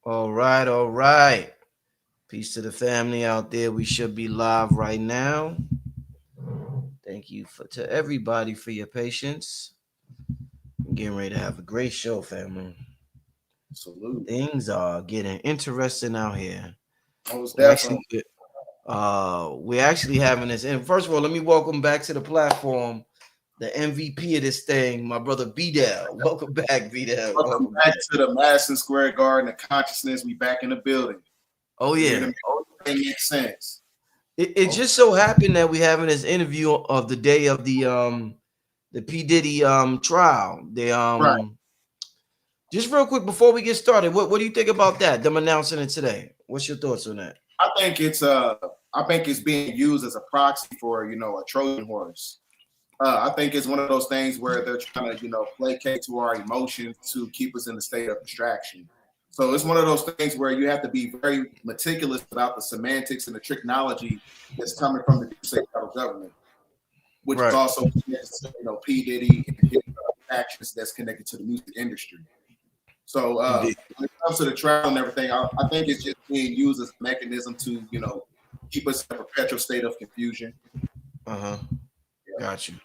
All right, all right. Peace to the family out there. We should be live right now. Thank you to everybody for your patience. I'm getting ready to have a great show, family. Salute. Things are getting interesting out here. Most We actually, definitely. we're actually having this. And first of all, let me welcome back to the platform the MVP of this thing, my brother BDell. Welcome back, BDell. Welcome Welcome back back. to the Madison Square Garden of Consciousness. We back in the building. Oh We're here to yeah. make everything make sense. It just so happened that we're having this interview of the day of the P Diddy trial. They Right. just real quick before we get started, what do you think about that? Them announcing it today. What's your thoughts on that? I think it's being used as a proxy for a Trojan horse. I think it's one of those things where they're trying to placate to our emotions to keep us in a state of distraction. So it's one of those things where you have to be very meticulous about the semantics and the technology that's coming from the state federal government, which is Right. also P Diddy and his actions that's connected to the music industry. So Indeed. when it comes to the trial and everything, I think it's just being used as a mechanism to keep us in a perpetual state of confusion. Uh-huh. Yeah. Got you.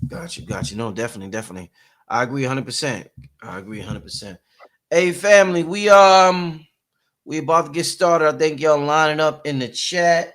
Got you. No, definitely, definitely. I agree 100%. I agree 100%. Hey family, we about to get started. I think y'all lining up in the chat.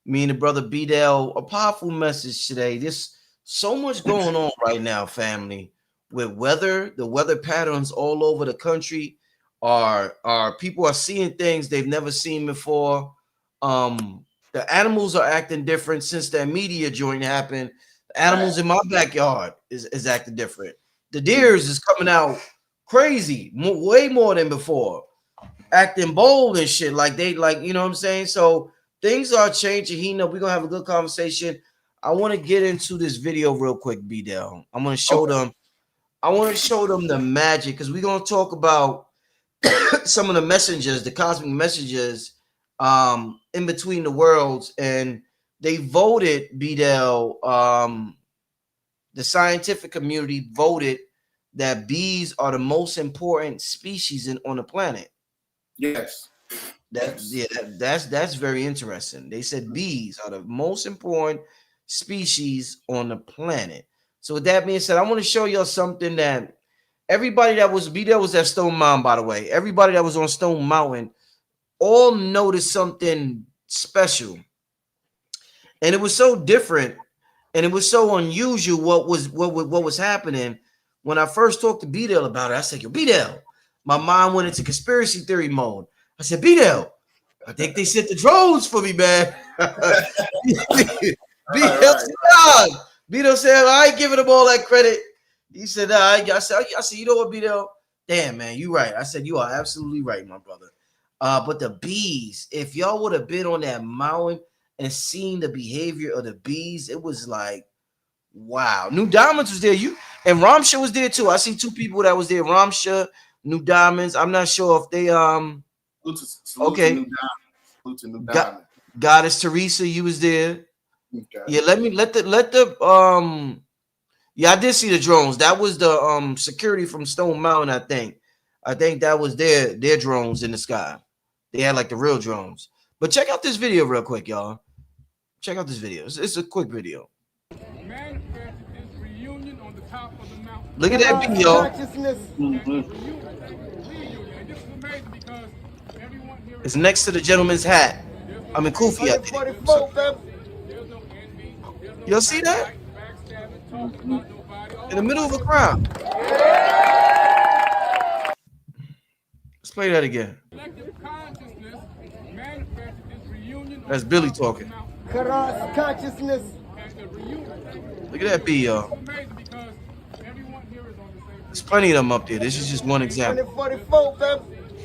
Me and the brother BDell, a powerful message today. There's so much going on right now, family, with weather. The weather patterns all over the country are people are seeing things they've never seen before. The animals are acting different since that media joint happened. The animals in my backyard is acting different. The deers is coming out crazy, way more than before, acting bold and shit. Like they like, you know what I'm saying? So things are changing. We're gonna have a good conversation. I want to get into this video real quick, B Dell. I'm gonna show Okay. them. I want to show them the magic because we're gonna talk about some of the messengers, the cosmic messages, in between the worlds, and they voted B Dell. The scientific community voted that bees are the most important species on the planet. Yes. Yes. That's very interesting. They said bees are the most important species on the planet. So with that being said, I want to show y'all something that everybody that was there was at Stone Mountain, by the way. Everybody that was on Stone Mountain all noticed something special. And it was so different and it was so unusual what was happening. When I first talked to BDell about it, I said, yo, BDell, my mind went into conspiracy theory mode. I said, BDell, I think they sent the drones for me, man. Right. BDell Right. said, nah. BDell said, I ain't giving them all that credit. He said, nah. I said, you know what, BDell? Damn, man, you right. I said, you are absolutely right, my brother. But the bees, if y'all would have been on that mountain and seen the behavior of the bees, it was like, wow. New Diamonds was there. You and Ramsha was there too. I see two people that was there. Ramsha, New Diamonds. I'm not sure if they Salute to okay. New Diamond. Salute to New Got Diamond. Goddess Teresa, you was there. Okay. Yeah, let the yeah, I did see the drones. That was the security from Stone Mountain, I think. I think that was their drones in the sky. They had like the real drones. But check out this video real quick, y'all. Check out this video. It's a quick video. Manifested this reunion on the top of the mountain. Look at that bee, y'all. Consciousness. Mm-hmm. Reunion. And this is amazing because everyone here It's is next to the gentleman's hat. there's I no mean, hate, Kufi, I think. So, 144, fam. there's no envy, there's no y'all see that? backbiting, backstabbing, talking Mm-hmm. about nobody. In the All I middle of want a to crowd. Let's play that again. collective consciousness manifested this reunion on That's the Billy top of the talking. mountain. Karas consciousness. And the reunion. Look at that bee, This y'all. is amazing because everyone here is on the same There's frequency. plenty of them up there. This is just one example. 144, fam.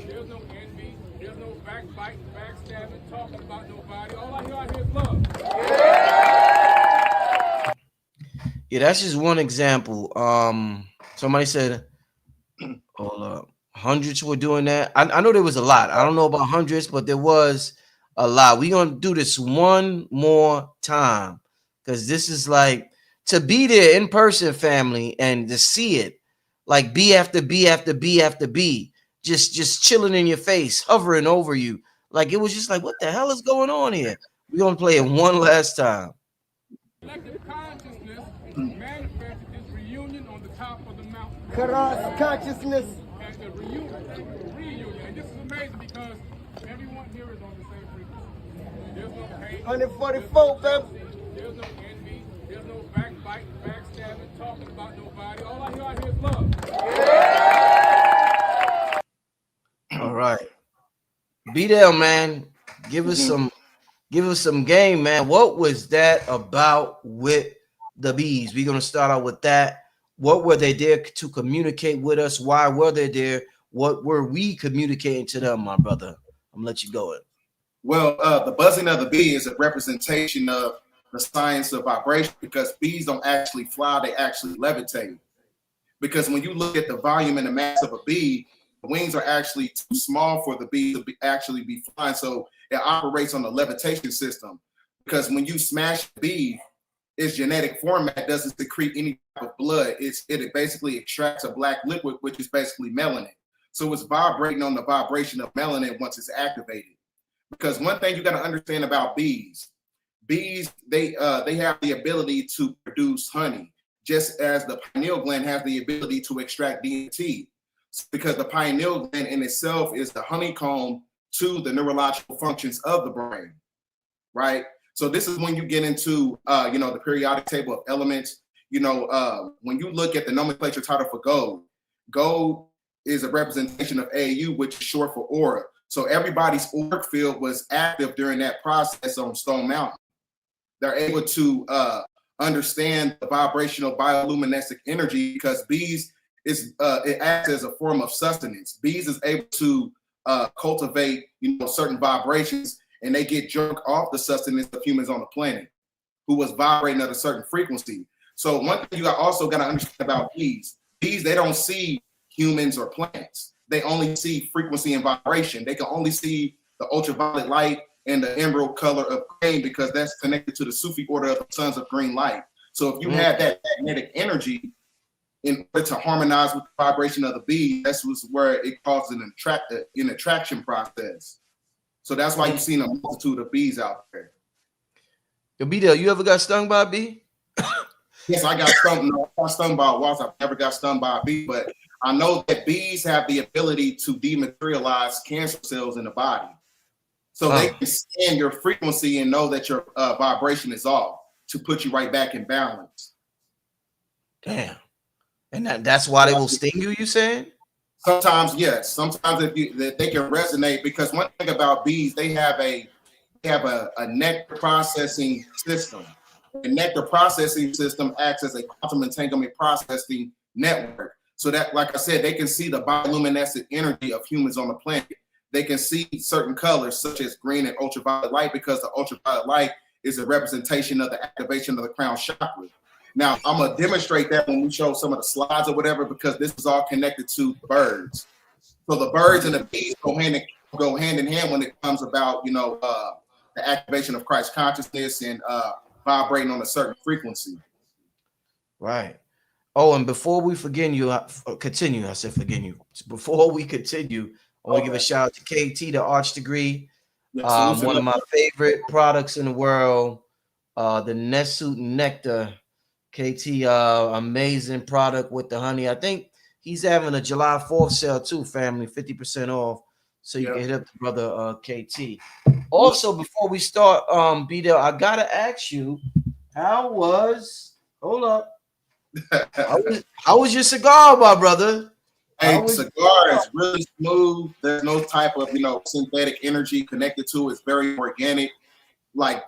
There's no envy, there's no backbiting, backstabbing, talking about nobody. All I hear out here is love. Yeah, that's just one example. Somebody said, hold up, hundreds were doing that. I know there was a lot. I don't know about hundreds, but there was a lot. We're gonna do this one more time because this is like to be there in person, family, and to see it like B after B after B after B. just chilling in your face, hovering over you. Like it was just like, what the hell is going on here? We're gonna play it one last time. Collective consciousness manifested this reunion on the top of the mountain. Cross consciousness. And the reunion. And this is amazing because everyone here is on the same frequency. There's no hate. 144, baby. There's no envy. There's no backbiting, backstabbing, talking about nobody. All I hear is love. All right. BDell, man, give us some game, man. What was that about with the bees? We're gonna start out with that. What were they there to communicate with us? Why were they there? What were we communicating to them, my brother? I'm gonna let you go. Well, the buzzing of the bee is a representation of the science of vibration, because bees don't actually fly, they actually levitate. Because when you look at the volume and the mass of a bee, the wings are actually too small for the bee to actually be flying. So it operates on the levitation system. Because when you smash a bee, its genetic format doesn't secrete any type of blood. It basically extracts a black liquid, which is basically melanin. So it's vibrating on the vibration of melanin once it's activated. Because one thing you got to understand about bees, they have the ability to produce honey, just as the pineal gland has the ability to extract DMT. Because the pineal gland in itself is the honeycomb to the neurological functions of the brain, right? So this is when you get into, the periodic table of elements. When you look at the nomenclature title for gold, gold is a representation of AU, which is short for aura. So everybody's auric field was active during that process on Stone Mountain. They're able to understand the vibrational bioluminescent energy, because bees it acts as a form of sustenance. Bees is able to cultivate, certain vibrations, and they get drunk off the sustenance of humans on the planet who was vibrating at a certain frequency. So one thing you also got to understand about bees, they don't see humans or plants. They only see frequency and vibration. They can only see the ultraviolet light and the emerald color of green, because that's connected to the Sufi order of the sons of green light. So if you have that magnetic energy, in order to harmonize with the vibration of the bee, that's where it causes an attraction process. So that's why you've seen a multitude of bees out there. Yo, BDell, you ever got stung by a bee? Yes, I got stung. No, I got stung by a wasp. I've never got stung by a bee, but I know that bees have the ability to dematerialize cancer cells in the body. So they can scan your frequency and know that your vibration is off to put you right back in balance. Damn. And that's why they will sting you, you saying? Sometimes, yes. Sometimes they can resonate, because one thing about bees, they have a nectar processing system. The nectar processing system acts as a quantum entanglement processing network. So that, like I said, they can see the bioluminescent energy of humans on the planet. They can see certain colors such as green and ultraviolet light, because the ultraviolet light is a representation of the activation of the crown chakra. Now, I'm going to demonstrate that when we show some of the slides or whatever, because this is all connected to birds. So the birds and the bees go hand in hand when it comes about, the activation of Christ consciousness and vibrating on a certain frequency. Right. Oh, and before we continue, I said forget you. Before we continue, I want to give a shout out to KT, the Arch Degree. One of my favorite products in the world, the Nessuit Nectar. KT, amazing product with the honey. I think he's having a July 4th sale too, family, 50% off. So you can hit up the brother KT. Also, before we start, BDell, I gotta ask you, how was your cigar, my brother? Hey, the cigar is really smooth. There's no type of synthetic energy connected to it. It's very organic. Like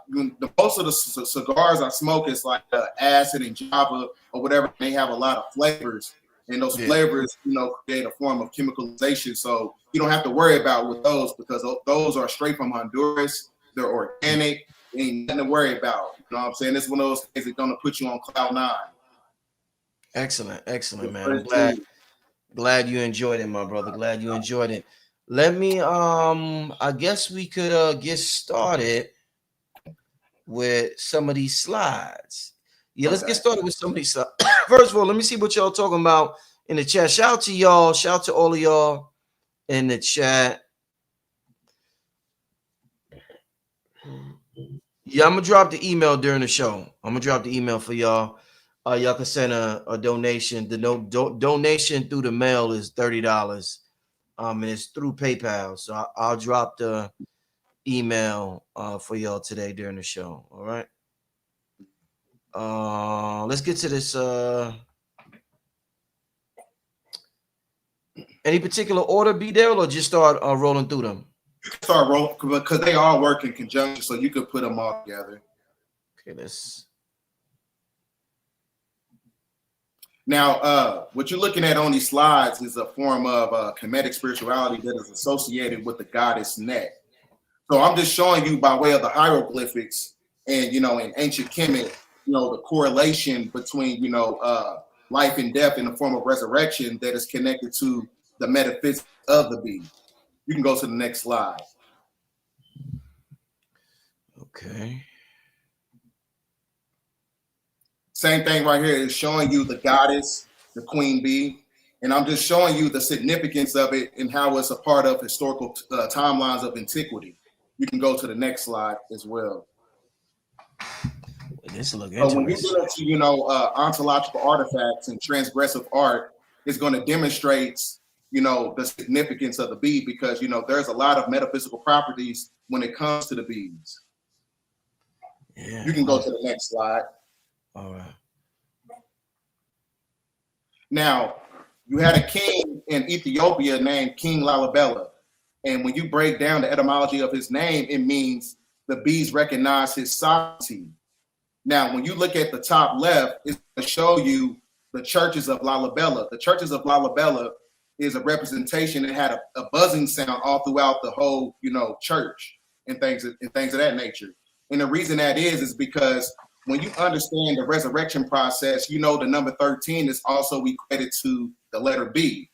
most of the cigars I smoke is like acid and Java or whatever. They have a lot of flavors, and those flavors, create a form of chemicalization. So you don't have to worry about with those, because those are straight from Honduras. They're organic. Ain't nothing to worry about. You know what I'm saying? It's one of those things that's gonna put you on cloud nine. Excellent, man. I'm glad you enjoyed it, my brother. Glad you enjoyed it. Let me I guess we could get started with some of these slides. Let's get started with some of these slides. First of all, let me see what y'all talking about in the chat. Shout out to y'all. Shout out to all of y'all. in the chat. Yeah, I'm gonna drop the email during the show. I'm gonna drop the email for y'all. Y'all can send a donation. The donation through the mail is $30. And it's through PayPal. So I'll drop the email for y'all today during the show. All right. Let's get to this. Any particular order, BDell, or just start rolling through them? Start rolling because they all work in conjunction, so you could put them all together. Okay, let's. Now, what you're looking at on these slides is a form of Kemetic spirituality that is associated with the goddess Net. So I'm just showing you by way of the hieroglyphics and, in ancient Kemet, the correlation between, life and death in the form of resurrection that is connected to the metaphysics of the bee. You can go to the next slide. Okay. Same thing right here is showing you the goddess, the queen bee, and I'm just showing you the significance of it and how it's a part of historical timelines of antiquity. You can go to the next slide as well. This look So when you interesting. get into, ontological artifacts and transgressive art, it's going to demonstrate, the significance of the bee because, there's a lot of metaphysical properties when it comes to the bees. Yeah. You can go to the next slide. All right. Now, you had a king in Ethiopia named King Lalibela. And when you break down the etymology of his name, it means the bees recognize his sovereignty. Now, when you look at the top left, it's going to show you the churches of Lalibela. The churches of Lalibela is a representation that had a buzzing sound all throughout the whole, church and things of that nature. And the reason that is because when you understand the resurrection process, the number 13 is also equated to the letter B.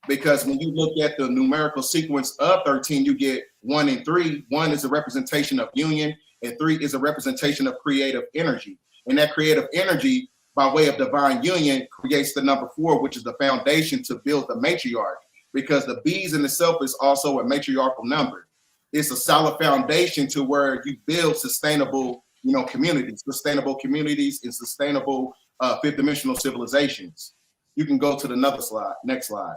Because when you look at the numerical sequence of 13, you get 1 and 3. 1 is a representation of union, and 3 is a representation of creative energy. And that creative energy, by way of divine union, creates the number 4, which is the foundation to build the matriarch. Because the bees in itself is also a matriarchal number. It's a solid foundation to where you build sustainable, communities and sustainable fifth dimensional civilizations. You can go to the next slide.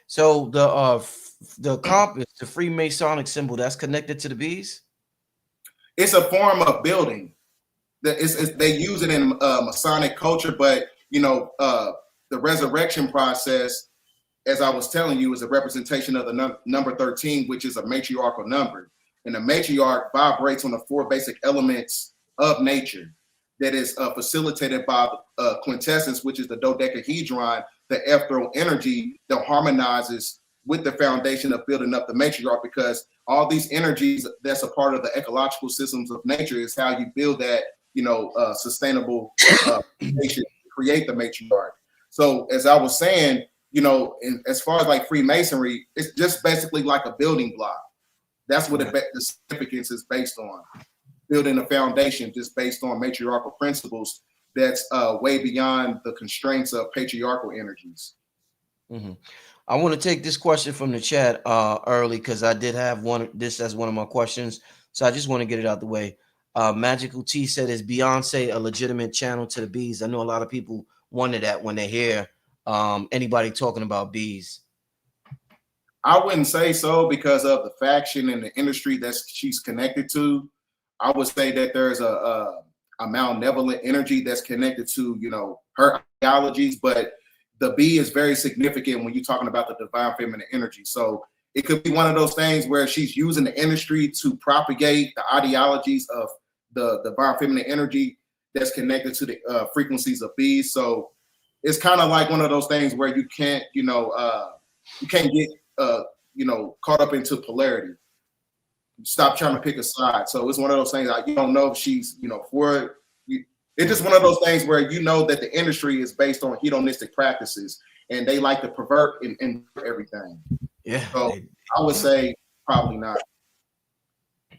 So the compass, the Freemasonic symbol, that's connected to the bees. It's a form of building. They use it in Masonic culture, but the resurrection process, as I was telling you, is a representation of the number 13, which is a matriarchal number. And the matriarch vibrates on the 4 basic elements of nature that is facilitated by quintessence, which is the dodecahedron, the ethereal energy that harmonizes with the foundation of building up the matriarch, because all these energies that's a part of the ecological systems of nature is how you build that, sustainable nation, create the matriarch. So as I was saying, as far as like Freemasonry, it's just basically like a building block. That's what the significance is based on. Building a foundation just based on matriarchal principles that's way beyond the constraints of patriarchal energies. Mm-hmm. I want to take this question from the chat early because I did have this as one of my questions. So I just want to get it out the way. Magical T said, is Beyonce a legitimate channel to the bees? I know a lot of people wonder that when they hear anybody talking about bees. I wouldn't say so because of the faction and the industry that she's connected to. I would say that there's a malevolent energy that's connected to, her ideologies, but the bee is very significant when you're talking about the divine feminine energy. So it could be one of those things where she's using the industry to propagate the ideologies of the divine feminine energy that's connected to the frequencies of bees. So it's kind of like one of those things where you can't, you can't get, caught up into polarity. Stop trying to pick a side. So it's one of those things like you don't know if she's, for it. It's just one of those things where that the industry is based on hedonistic practices and they like to pervert and everything. Yeah. So I would say probably not.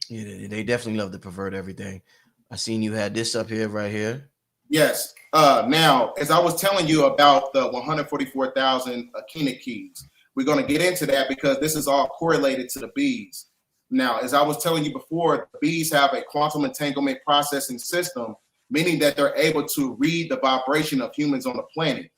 Yeah, they definitely love to pervert everything. I seen you had this up here, right here. Yes. Now, as I was telling you about the 144,000 Akina keys, we're going to get into that because this is all correlated to the bees. Now, as I was telling you before, the bees have a quantum entanglement processing system, meaning that they're able to read the vibration of humans on the planet.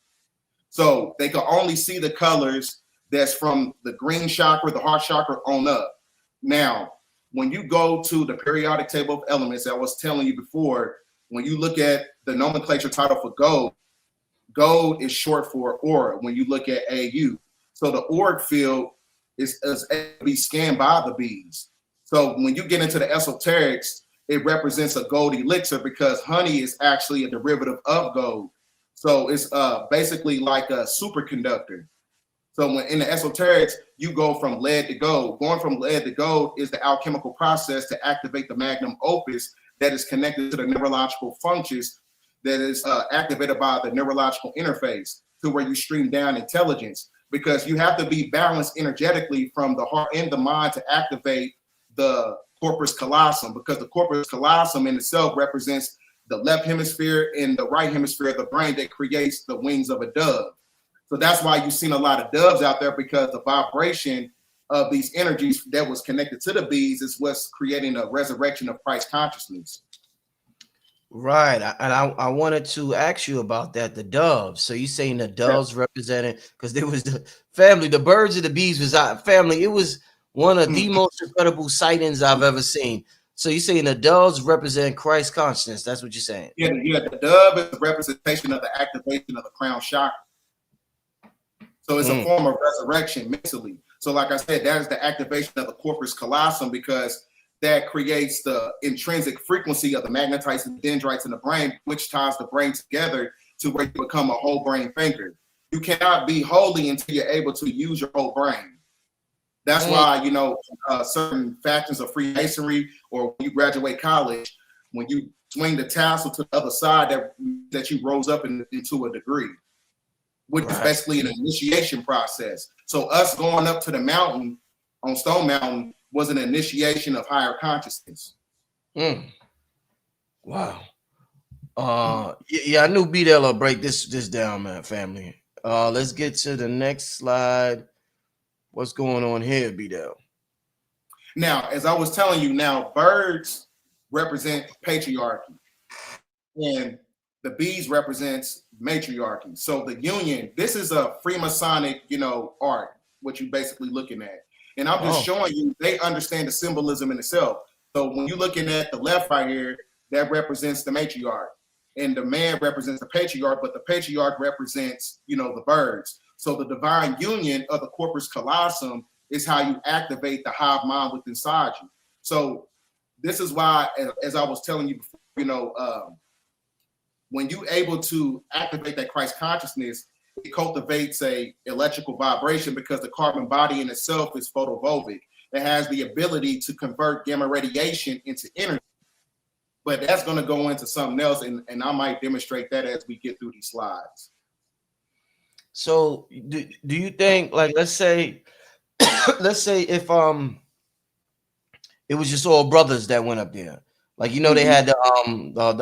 So they can only see the colors that's from the green chakra, the heart chakra on up. Now, when you go to the periodic table of elements that I was telling you before, when you look at the nomenclature title for gold, gold is short for aura when you look at AU. So the auric field is able to be scanned by the bees. So when you get into the esoterics, it represents a gold elixir because honey is actually a derivative of gold. So it's basically like a superconductor. So when in the esoterics, you go from lead to gold. Going from lead to gold is the alchemical process to activate the magnum opus that is connected to the neurological functions that is activated by the neurological interface to where you stream down intelligence, because you have to be balanced energetically from the heart and the mind to activate the corpus callosum, because the corpus callosum in itself represents the left hemisphere and the right hemisphere of the brain that creates the wings of a dove. So that's why you've seen a lot of doves out there, because the vibration of these energies that was connected to the bees is what's creating a resurrection of Christ consciousness. Right. I wanted to ask you about that, the doves. So you saying the doves represented, because there was the family, the birds and the bees was out family. It was one of the most incredible sightings I've ever seen. So you're saying the doves represent Christ consciousness. That's what you're saying. Yeah, the dove is a representation of the activation of the crown chakra. So it's a form of resurrection mentally. So like I said, that is the activation of the corpus callosum, because that creates the intrinsic frequency of the magnetites and dendrites in the brain, which ties the brain together to where you become a whole brain thinker. You cannot be holy until you're able to use your whole brain. That's why, you know, certain factions of Freemasonry, or when you graduate college, when you swing the tassel to the other side, that you rose up into a degree, which is basically an initiation process. So us going up to the mountain on Stone Mountain was an initiation of higher consciousness. Wow. Yeah, I knew BDell will break this down, man, family. Let's get to the next slide. What's going on here, BDell? Now, as I was telling you, now birds represent patriarchy, and the bees represents matriarchy. So the union, this is a Freemasonic, you know, art, what you're basically looking at. And I'm just showing you, they understand the symbolism in itself. So when you're looking at the left right here, that represents the matriarch, and the man represents the patriarch, but the patriarch represents, you know, the birds. So the divine union of the corpus callosum is how you activate the hive mind within inside you. So this is why, as I was telling you before, you know, when you're able to activate that Christ consciousness, it cultivates a electrical vibration, because the carbon body in itself is photovoltaic. It has the ability to convert gamma radiation into energy. But that's going to go into something else, and I might demonstrate that as we get through these slides. So do you think, like, let's say if it was just all brothers that went up there, like, you know, they had the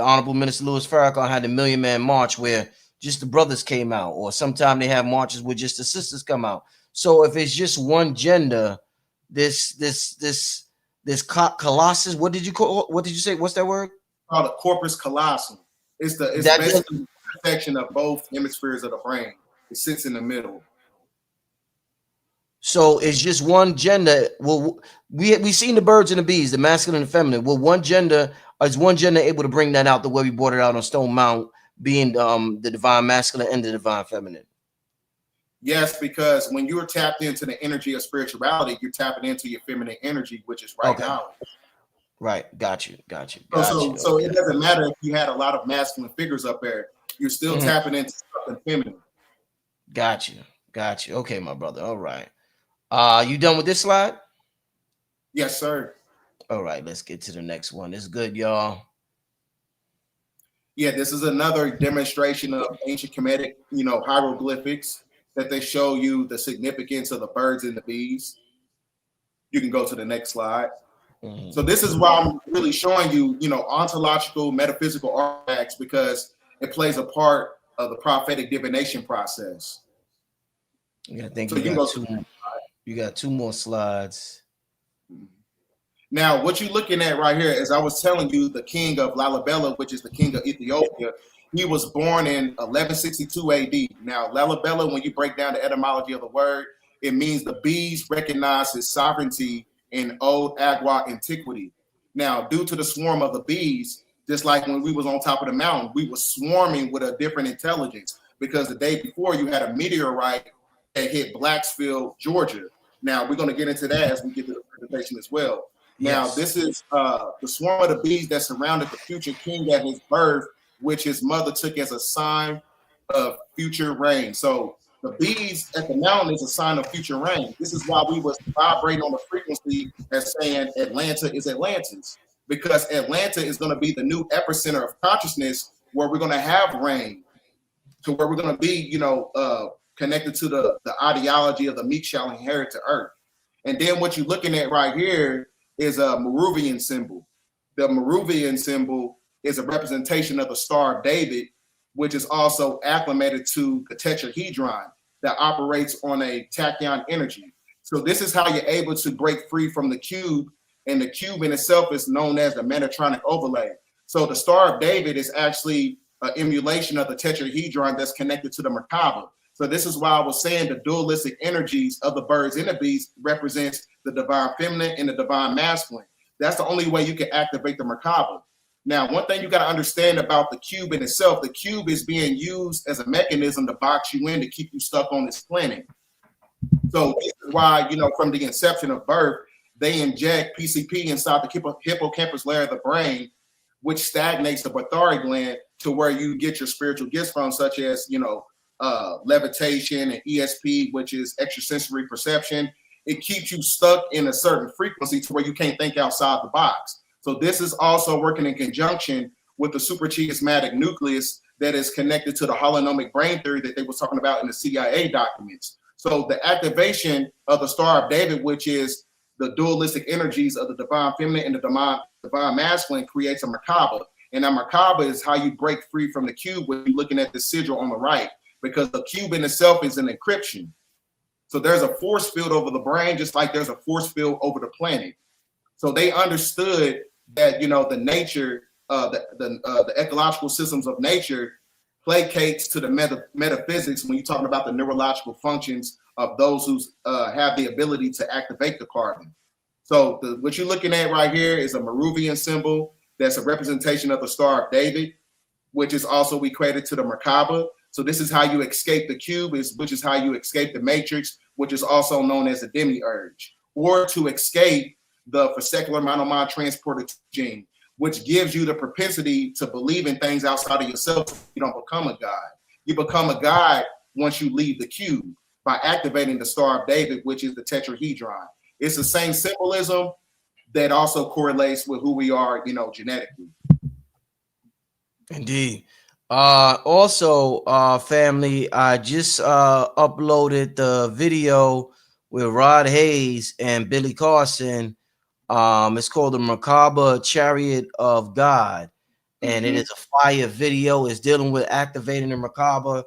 Honorable Minister Louis Farrakhan had the Million Man March where just the brothers came out, or sometimes they have marches where just the sisters come out. So if it's just one gender, this colossus, what did you say? What's that word? Called the corpus callosum. It's basically the intersection of both hemispheres of the brain. It sits in the middle. So it's just one gender. Well, we seen the birds and the bees, the masculine and feminine. Well, is one gender able to bring that out the way we brought it out on Stone Mountain, being the divine masculine and the divine feminine? Yes, because when you're tapped into the energy of spirituality, you're tapping into your feminine energy, which is right now. Right, got you. So it doesn't matter if you had a lot of masculine figures up there, you're still tapping into something feminine. Got you. Okay, my brother. All right. You done with this slide? Yes, sir. All right, let's get to the next one. It's good, y'all. Yeah, this is another demonstration of ancient Kemetic, you know, hieroglyphics that they show you the significance of the birds and the bees. You can go to the next slide. So this is why I'm really showing you, you know, ontological, metaphysical artifacts, because it plays a part of the prophetic divination process. Yeah, I think So you got two more slides. Now, what you're looking at right here, as I was telling you, the king of Lalibela, which is the king of Ethiopia, he was born in 1162 AD. Now, Lalibela, when you break down the etymology of the word, it means the bees recognize his sovereignty in old Agua antiquity. Now, due to the swarm of the bees, just like when we was on top of the mountain, we were swarming with a different intelligence, because the day before you had a meteorite that hit Blacksville, Georgia. Now, we're going to get into that as we get to the presentation as well. Now, this is the swarm of the bees that surrounded the future king at his birth, which his mother took as a sign of future rain. So the bees at the mountain is a sign of future rain. This is why we was vibrating on the frequency as saying Atlanta is Atlantis, because Atlanta is going to be the new epicenter of consciousness, where we're going to have rain, to where we're going to be, connected to the ideology of the meek shall inherit the earth. And then what you're looking at right here is a Moravian symbol. The Moravian symbol is a representation of the Star of David, which is also acclimated to the tetrahedron that operates on a tachyon energy. So this is how you're able to break free from the cube, and the cube in itself is known as the Metatronic overlay. So the Star of David is actually an emulation of the tetrahedron that's connected to the Merkaba. So this is why I was saying the dualistic energies of the birds and the bees represents the divine feminine and the divine masculine. That's the only way you can activate the Merkaba. Now, one thing you got to understand about the cube in itself, the cube is being used as a mechanism to box you in, to keep you stuck on this planet. So this is why, from the inception of birth, they inject PCP inside the hippocampus layer of the brain, which stagnates the Pituitary gland to where you get your spiritual gifts from, such as, levitation and ESP, which is extrasensory perception. It keeps you stuck in a certain frequency to where you can't think outside the box. So this is also working in conjunction with the suprachiasmatic nucleus that is connected to the holonomic brain theory that they were talking about in the CIA documents. So the activation of the Star of David, which is the dualistic energies of the divine feminine and the divine masculine, creates a Merkaba. And that Merkaba is how you break free from the cube when you're looking at the sigil on the right, because the cube in itself is an encryption. So there's a force field over the brain, just like there's a force field over the planet. So they understood that, the nature, the ecological systems of nature placates to the metaphysics when you're talking about the neurological functions of those who have the ability to activate the carbon. So what you're looking at right here is a Moravian symbol that's a representation of the Star of David, which is also equated to the Merkaba. So this is how you escape the cube, which is how you escape the matrix, which is also known as the demiurge, or to escape the fascicular monomod transporter gene, which gives you the propensity to believe in things outside of yourself. You don't become a god. You become a god once you leave the cube by activating the Star of David, which is the tetrahedron. It's the same symbolism that also correlates with who we are, genetically. Indeed. Also, family, I just uploaded the video with Rod Hayes and Billy Carson. It's called the Merkaba Chariot of God, and it is a fire video. It's dealing with activating the Merkaba,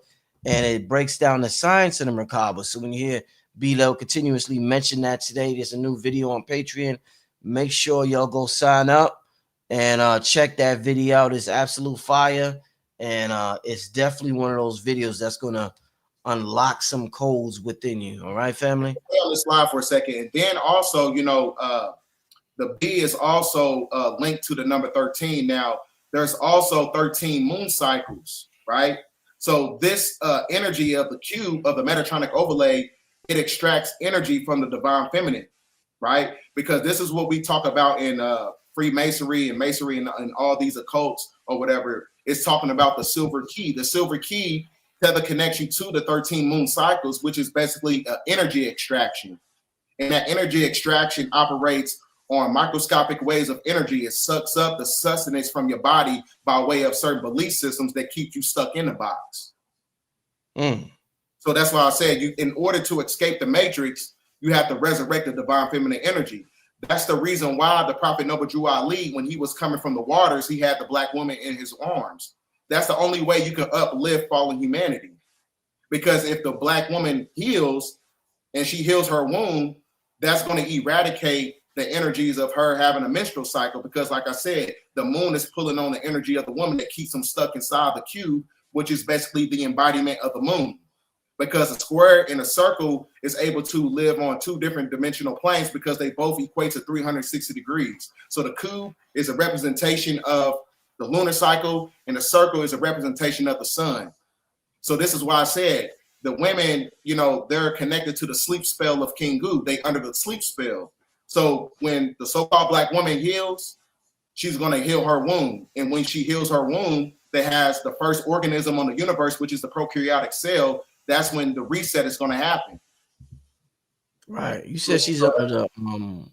and it breaks down the science of the Merkaba. So when you hear BDell continuously mention that today, there's a new video on Patreon. Make sure y'all go sign up and check that video out. It's absolute fire. And it's definitely one of those videos that's going to unlock some codes within you. All right, family? Stay on the slide for a second. And then also, the B is also linked to the number 13. Now, there's also 13 moon cycles, right? So this energy of the cube, of the Metatronic overlay, it extracts energy from the divine feminine, right? Because this is what we talk about in Freemasonry and Masonry and all these occults or whatever. It's talking about the silver key. The silver key tether connects you to the 13 moon cycles, which is basically energy extraction. And that energy extraction operates on microscopic waves of energy. It sucks up the sustenance from your body by way of certain belief systems that keep you stuck in the box. So that's why I said, in order to escape the matrix, you have to resurrect the divine feminine energy. That's the reason why the Prophet Noble Drew Ali, when he was coming from the waters, he had the black woman in his arms. That's the only way you can uplift fallen humanity. Because if the black woman heals and she heals her womb, that's going to eradicate the energies of her having a menstrual cycle. Because like I said, the moon is pulling on the energy of the woman that keeps them stuck inside the cube, which is basically the embodiment of the moon. Because a square and a circle is able to live on two different dimensional planes because they both equate to 360 degrees. So the cube is a representation of the lunar cycle, and the circle is a representation of the sun. So this is why I said the women, you know, they're connected to the sleep spell of King Gu. They under the sleep spell. So when the so-called black woman heals, she's going to heal her womb. And when she heals her womb, that has the first organism on the universe, which is the prokaryotic cell, that's when the reset is going to happen. Right. You said she's under the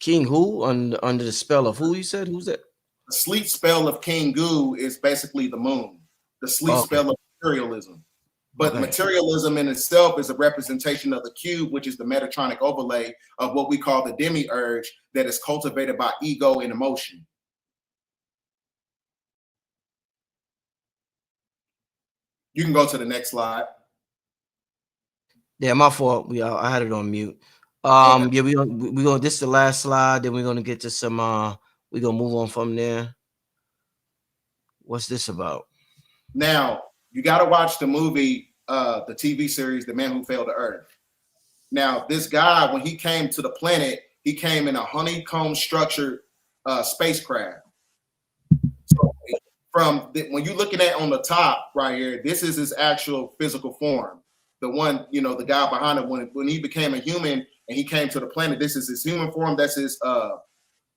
King who? Under the spell of who? You said? Who's that? The sleep spell of King Gu is basically the moon. The sleep spell of materialism. But materialism in itself is a representation of the cube, which is the metatronic overlay of what we call the demiurge that is cultivated by ego and emotion. You can go to the next slide. Yeah, my fault. I had it on mute. Yeah, we gonna this is the last slide, then we're gonna get to some we're gonna move on from there. What's this about? Now, you got to watch the movie, the TV series, The Man Who Fell to Earth. Now, this guy, when he came to the planet, he came in a honeycomb structured spacecraft. So when you're looking at on the top right here, this is his actual physical form. The one, you know, the guy behind it, when he became a human and he came to the planet, this is his human form. That's his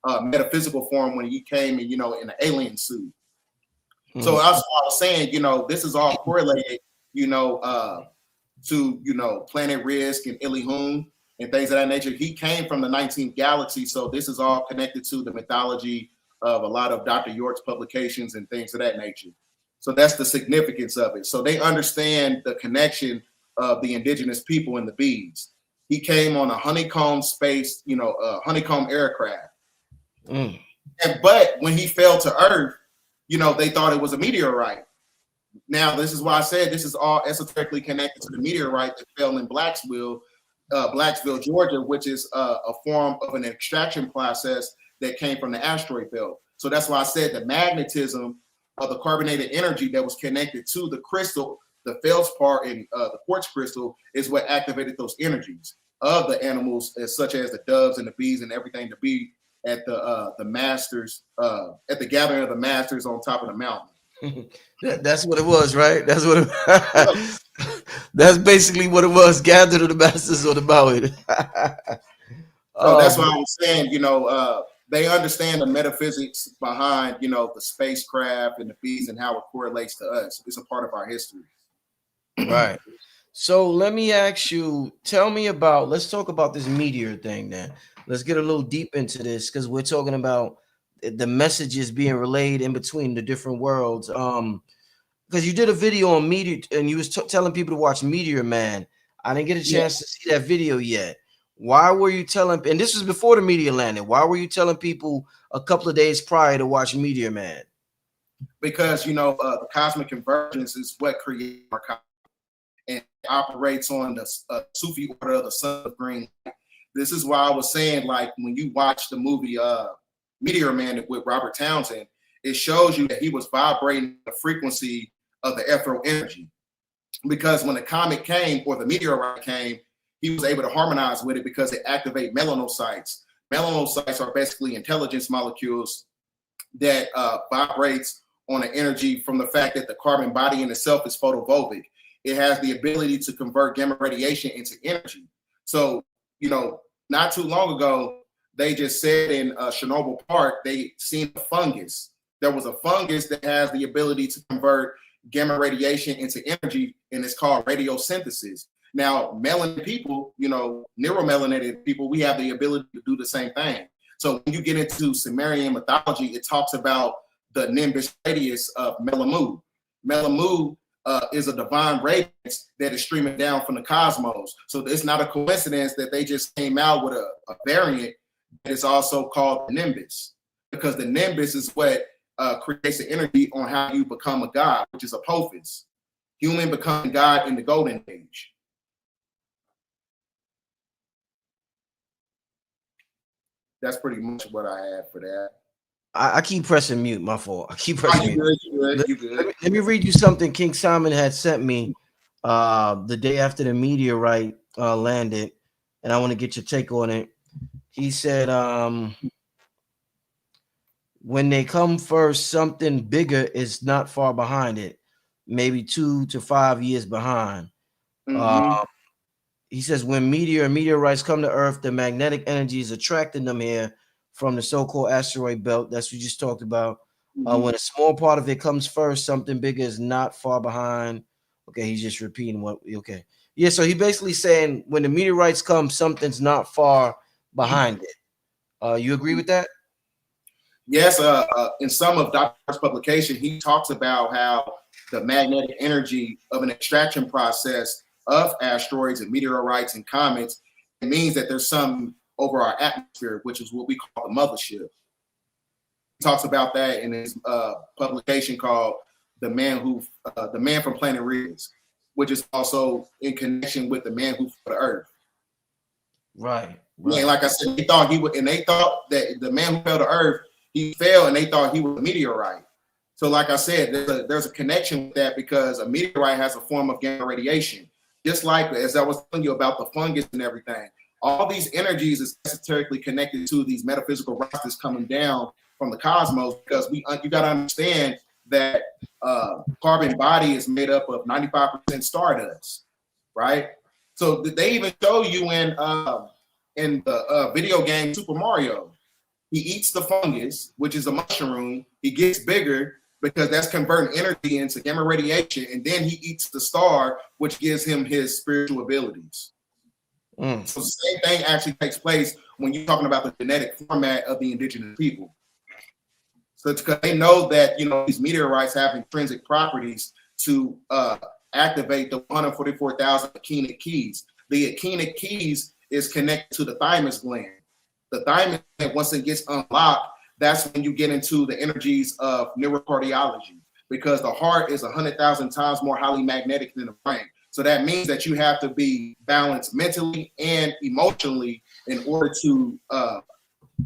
metaphysical form when he came in, you know, in an alien suit. So I was saying, you know, this is all correlated, you know, to, you know, Planet Risk and Ilihun and things of that nature. He came from the 19th galaxy. So this is all connected to the mythology of a lot of Dr. York's publications and things of that nature. So that's the significance of it. So they understand the connection of the indigenous people and the bees. He came on a honeycomb space, you know, honeycomb aircraft. But when he fell to Earth, you know, they thought it was a meteorite. Now, this is why I said this is all esoterically connected to the meteorite that fell in Blacksville, Georgia, which is a form of an extraction process that came from the asteroid belt. So that's why I said the magnetism of the carbonated energy that was connected to the crystal, the feldspar and the quartz crystal, is what activated those energies of the animals, such as the doves and the bees and everything to be at the masters, at the gathering of the masters on top of the mountain. That's what it was, right? That's what that's basically what it was. Gathered of the masters on the mountain. So that's why I'm saying, you know, they understand the metaphysics behind, you know, the spacecraft and the bees and how it correlates to us. It's a part of our history. Right. So let me ask you, let's talk about this meteor thing then. Let's get a little deep into this because we're talking about the messages being relayed in between the different worlds. Because you did a video on meteor and you was telling people to watch Meteor Man. I didn't get a chance to see that video yet. Why were you telling, and this was before the meteor landed, why were you telling people a couple of days prior to watch Meteor Man? Because, you know, the cosmic convergence is what creates our cosmos and operates on the Sufi order of the sun of green. This is why I was saying, like, when you watch the movie Meteor Man with Robert Townsend, it shows you that he was vibrating the frequency of the ethereal energy. Because when the comet came or the meteorite came, he was able to harmonize with it because it activate melanocytes. Melanocytes are basically intelligence molecules that vibrates on an energy from the fact that the carbon body in itself is photovoltaic. It has the ability to convert gamma radiation into energy. So, you know, not too long ago, they just said in Chernobyl Park, they seen a fungus. There was a fungus that has the ability to convert gamma radiation into energy, and it's called radiosynthesis. Now, melanin people, you know, neuromelanated people, we have the ability to do the same thing. So when you get into Sumerian mythology, it talks about the nimbus radius of Melamu. Melamu is a divine radiance that is streaming down from the cosmos. So it's not a coincidence that they just came out with a variant that is also called the nimbus, because the nimbus is what creates the energy on how you become a god, which is Apophis. Human becoming God in the golden age. That's pretty much what I have for that. I keep pressing mute. My fault. I keep pressing mute. You good. Let me read you something King Simon had sent me the day after the meteorite landed, and I want to get your take on it. He said, when they come first, something bigger is not far behind it, maybe 2 to 5 years behind. He says, when meteorites come to Earth, the magnetic energy is attracting them here from the so-called asteroid belt. That's what we just talked about. When a small part of it comes first, something bigger is not far behind. Okay, he's just repeating what. Okay, yeah. So he basically saying when the meteorites come, something's not far behind it. You agree with that? Yes. In some of Dr. publication, he talks about how the magnetic energy of an extraction process of asteroids and meteorites and comets, it means that there's some over our atmosphere, which is what we call the mothership. He talks about that in his publication called "The Man from Planet Riz," which is also in connection with the man who fell to Earth. Right. And like I said, they thought that the man who fell to Earth, he fell, and they thought he was a meteorite. So, like I said, there's a connection with that because a meteorite has a form of gamma radiation. Just like as I was telling you about the fungus and everything, all these energies is esoterically connected to these metaphysical rocks that's coming down from the cosmos. Because you got to understand that carbon body is made up of 95% stardust, right? So they even show you in the video game Super Mario, he eats the fungus, which is a mushroom. He gets bigger, because that's converting energy into gamma radiation, and then he eats the star, which gives him his spiritual abilities. So the same thing actually takes place when you're talking about the genetic format of the indigenous people. So it's because they know that these meteorites have intrinsic properties to activate the 144,000 echinic keys. The echinic keys is connected to the thymus gland. The thymus gland, once it gets unlocked, that's when you get into the energies of neurocardiology, because the heart is 100,000 times more highly magnetic than the brain. So that means that you have to be balanced mentally and emotionally in order to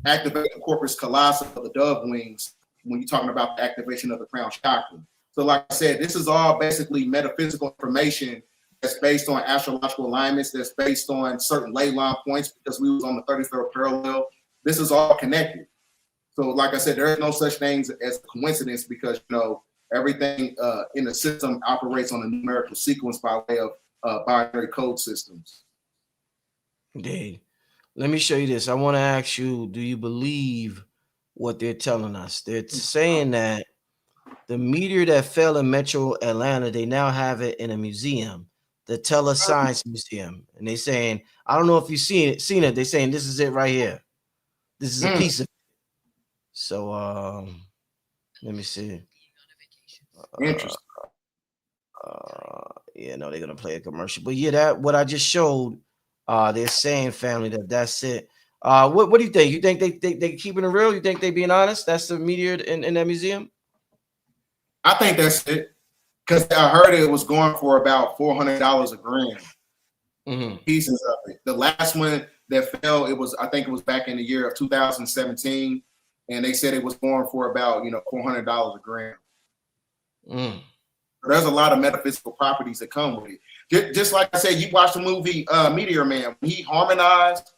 activate the corpus callosum of the dove wings when you're talking about the activation of the crown chakra. So like I said, this is all basically metaphysical information that's based on astrological alignments, that's based on certain ley line points, because we was on the 33rd parallel. This is all connected. So, like I said, there is no such things as a coincidence, because everything in the system operates on a numerical sequence by way of binary code systems. Indeed. Let me show you this. I want to ask you: do you believe what they're telling us? They're saying that the meteor that fell in Metro Atlanta, they now have it in a museum, the Teller Science Museum, and they're saying, I don't know if you've seen it. They're saying this is it right here. This is a piece of. So let me see. Interesting. Yeah, no, they're gonna play a commercial, but yeah, that what I just showed. They're saying, family, that's it. What do you think? You think they keeping it real? You think they being honest? That's the meteor in that museum. I think that's it, because I heard it was going for about $400 a gram. Pieces of it. The last one that fell, I think it was back in the year of 2017. And they said it was going for about $400 a gram. There's a lot of metaphysical properties that come with it. Just like I said, you watch the movie Meteor Man. When he harmonized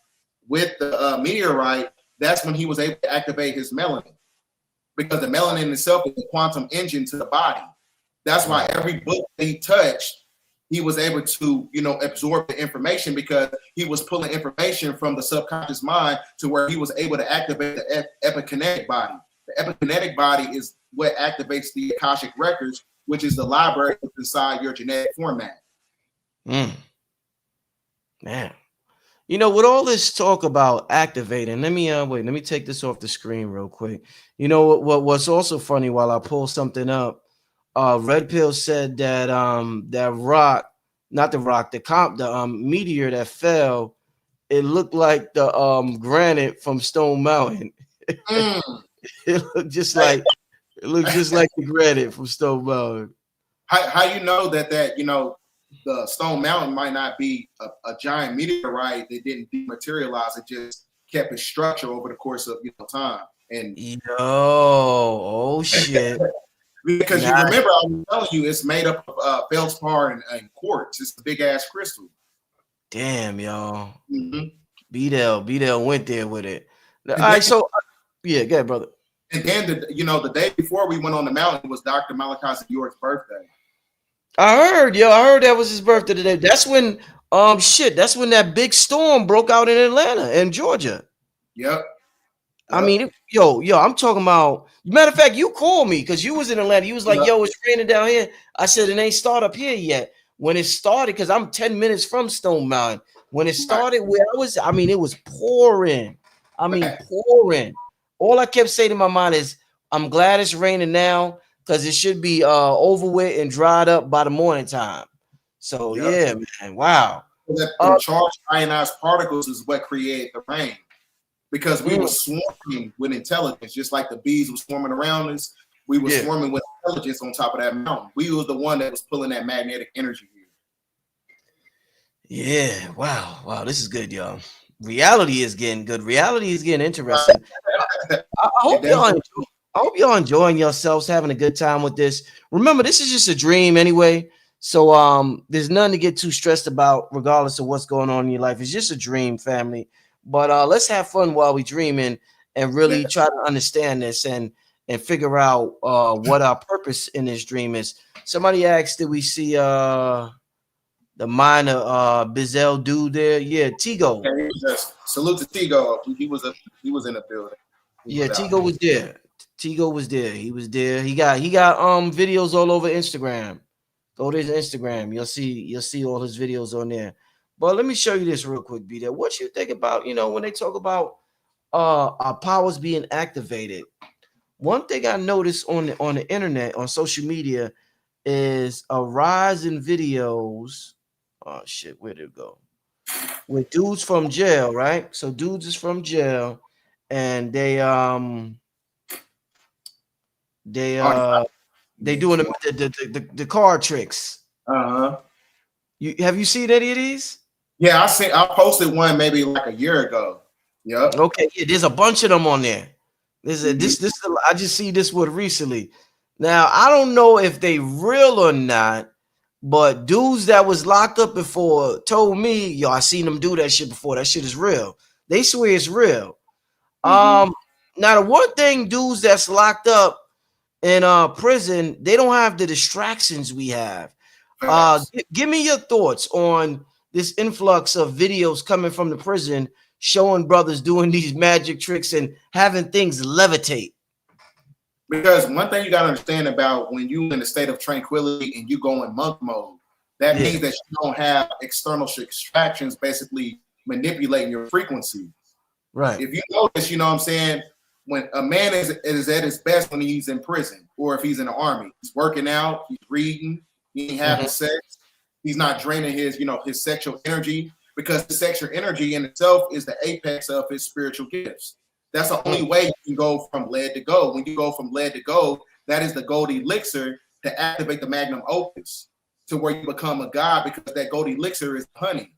with the meteorite, that's when he was able to activate his melanin, because the melanin itself is a quantum engine to the body. That's why every book that he touched, he was able to, absorb the information, because he was pulling information from the subconscious mind to where he was able to activate the epikinetic body. The epikinetic body is what activates the Akashic records, which is the library inside your genetic format. Man, with all this talk about activating, let me take this off the screen real quick. What's also funny, while I pull something up, Red Pill said that the meteor that fell, it looked like the granite from Stone Mountain. It looked just like It looks just like the granite from Stone Mountain. How you know that the Stone Mountain might not be a giant meteorite that didn't dematerialize? It just kept its structure over the course of time. And oh shit! because you remember, I was telling you, it's made up of feldspar and quartz. It's a big ass crystal. Damn, y'all. Mm-hmm. BDell went there with it. All right, so yeah, go ahead, brother. And then the day before we went on the mountain was Dr. Malachi York's birthday. I heard that was his birthday today. That's when that's when that big storm broke out in Atlanta and Georgia. Yep. I mean, I'm talking about. Matter of fact, you called me because you was in Atlanta. You was like, "Yo, it's raining down here." I said, "It ain't start up here yet." When it started, because I'm 10 minutes from Stone Mountain. When it started, where I was, I mean, it was pouring. I mean, pouring. All I kept saying in my mind is, "I'm glad it's raining now because it should be over with and dried up by the morning time." So yeah, man, wow. The charged ionized particles is what created the rain. Because we were swarming with intelligence, just like the bees were swarming around us. We were swarming with intelligence on top of that mountain. We were the one that was pulling that magnetic energy here. Yeah, wow, this is good, y'all. Reality is getting good. Reality is getting interesting. I hope y'all enjoying yourselves, having a good time with this. Remember, this is just a dream anyway. So there's nothing to get too stressed about, regardless of what's going on in your life. It's just a dream, family. But let's have fun while we dreaming and really try to understand this and figure out what our purpose in this dream is. Somebody asked, did we see the minor BDell dude there? Yeah, Tigo. Salute to Tigo. He was in the building. Tigo was there. Tigo was there. He was there. He got videos all over Instagram. Go to his Instagram. You'll see all his videos on there. But let me show you this real quick, BDell. What you think about, when they talk about our powers being activated? One thing I noticed on the internet, on social media, is a rise in videos. Oh shit, where did it go? With dudes from jail, right? So dudes is from jail, and they doing the card tricks. Have you seen any of these? Yeah, I posted one maybe like a year ago. Yep. Okay, yeah, there's a bunch of them on there. I just see this one recently. Now, I don't know if they real or not, but dudes that was locked up before told me, yo, I seen them do that shit before. That shit is real. They swear it's real. Now the one thing, dudes that's locked up in prison, they don't have the distractions we have. Give me your thoughts on this influx of videos coming from the prison showing brothers doing these magic tricks and having things levitate. Because one thing you got to understand about when you're in a state of tranquility and you go in monk mode, that means that you don't have external distractions basically manipulating your frequency. Right. If you notice, you know what I'm saying, when a man is at his best when he's in prison or if he's in the army, he's working out, he's reading, he ain't having sex, he's not draining his sexual energy, because the sexual energy in itself is the apex of his spiritual gifts. That's the only way you can go from lead to gold. When you go from lead to gold, that is the gold elixir to activate the magnum opus to where you become a god, because that gold elixir is honey.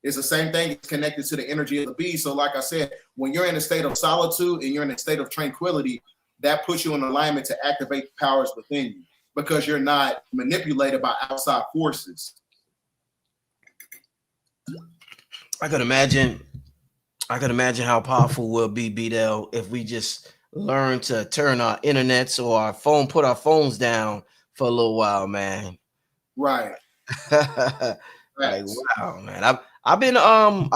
It's the same thing. It's connected to the energy of the bee. So like I said, when you're in a state of solitude and you're in a state of tranquility, that puts you in alignment to activate the powers within you, because you're not manipulated by outside forces. I could imagine how powerful we'll be, BDell, if we just learn to turn our internets or our phone, put our phones down for a little while, man. Right. Like, wow, man. I've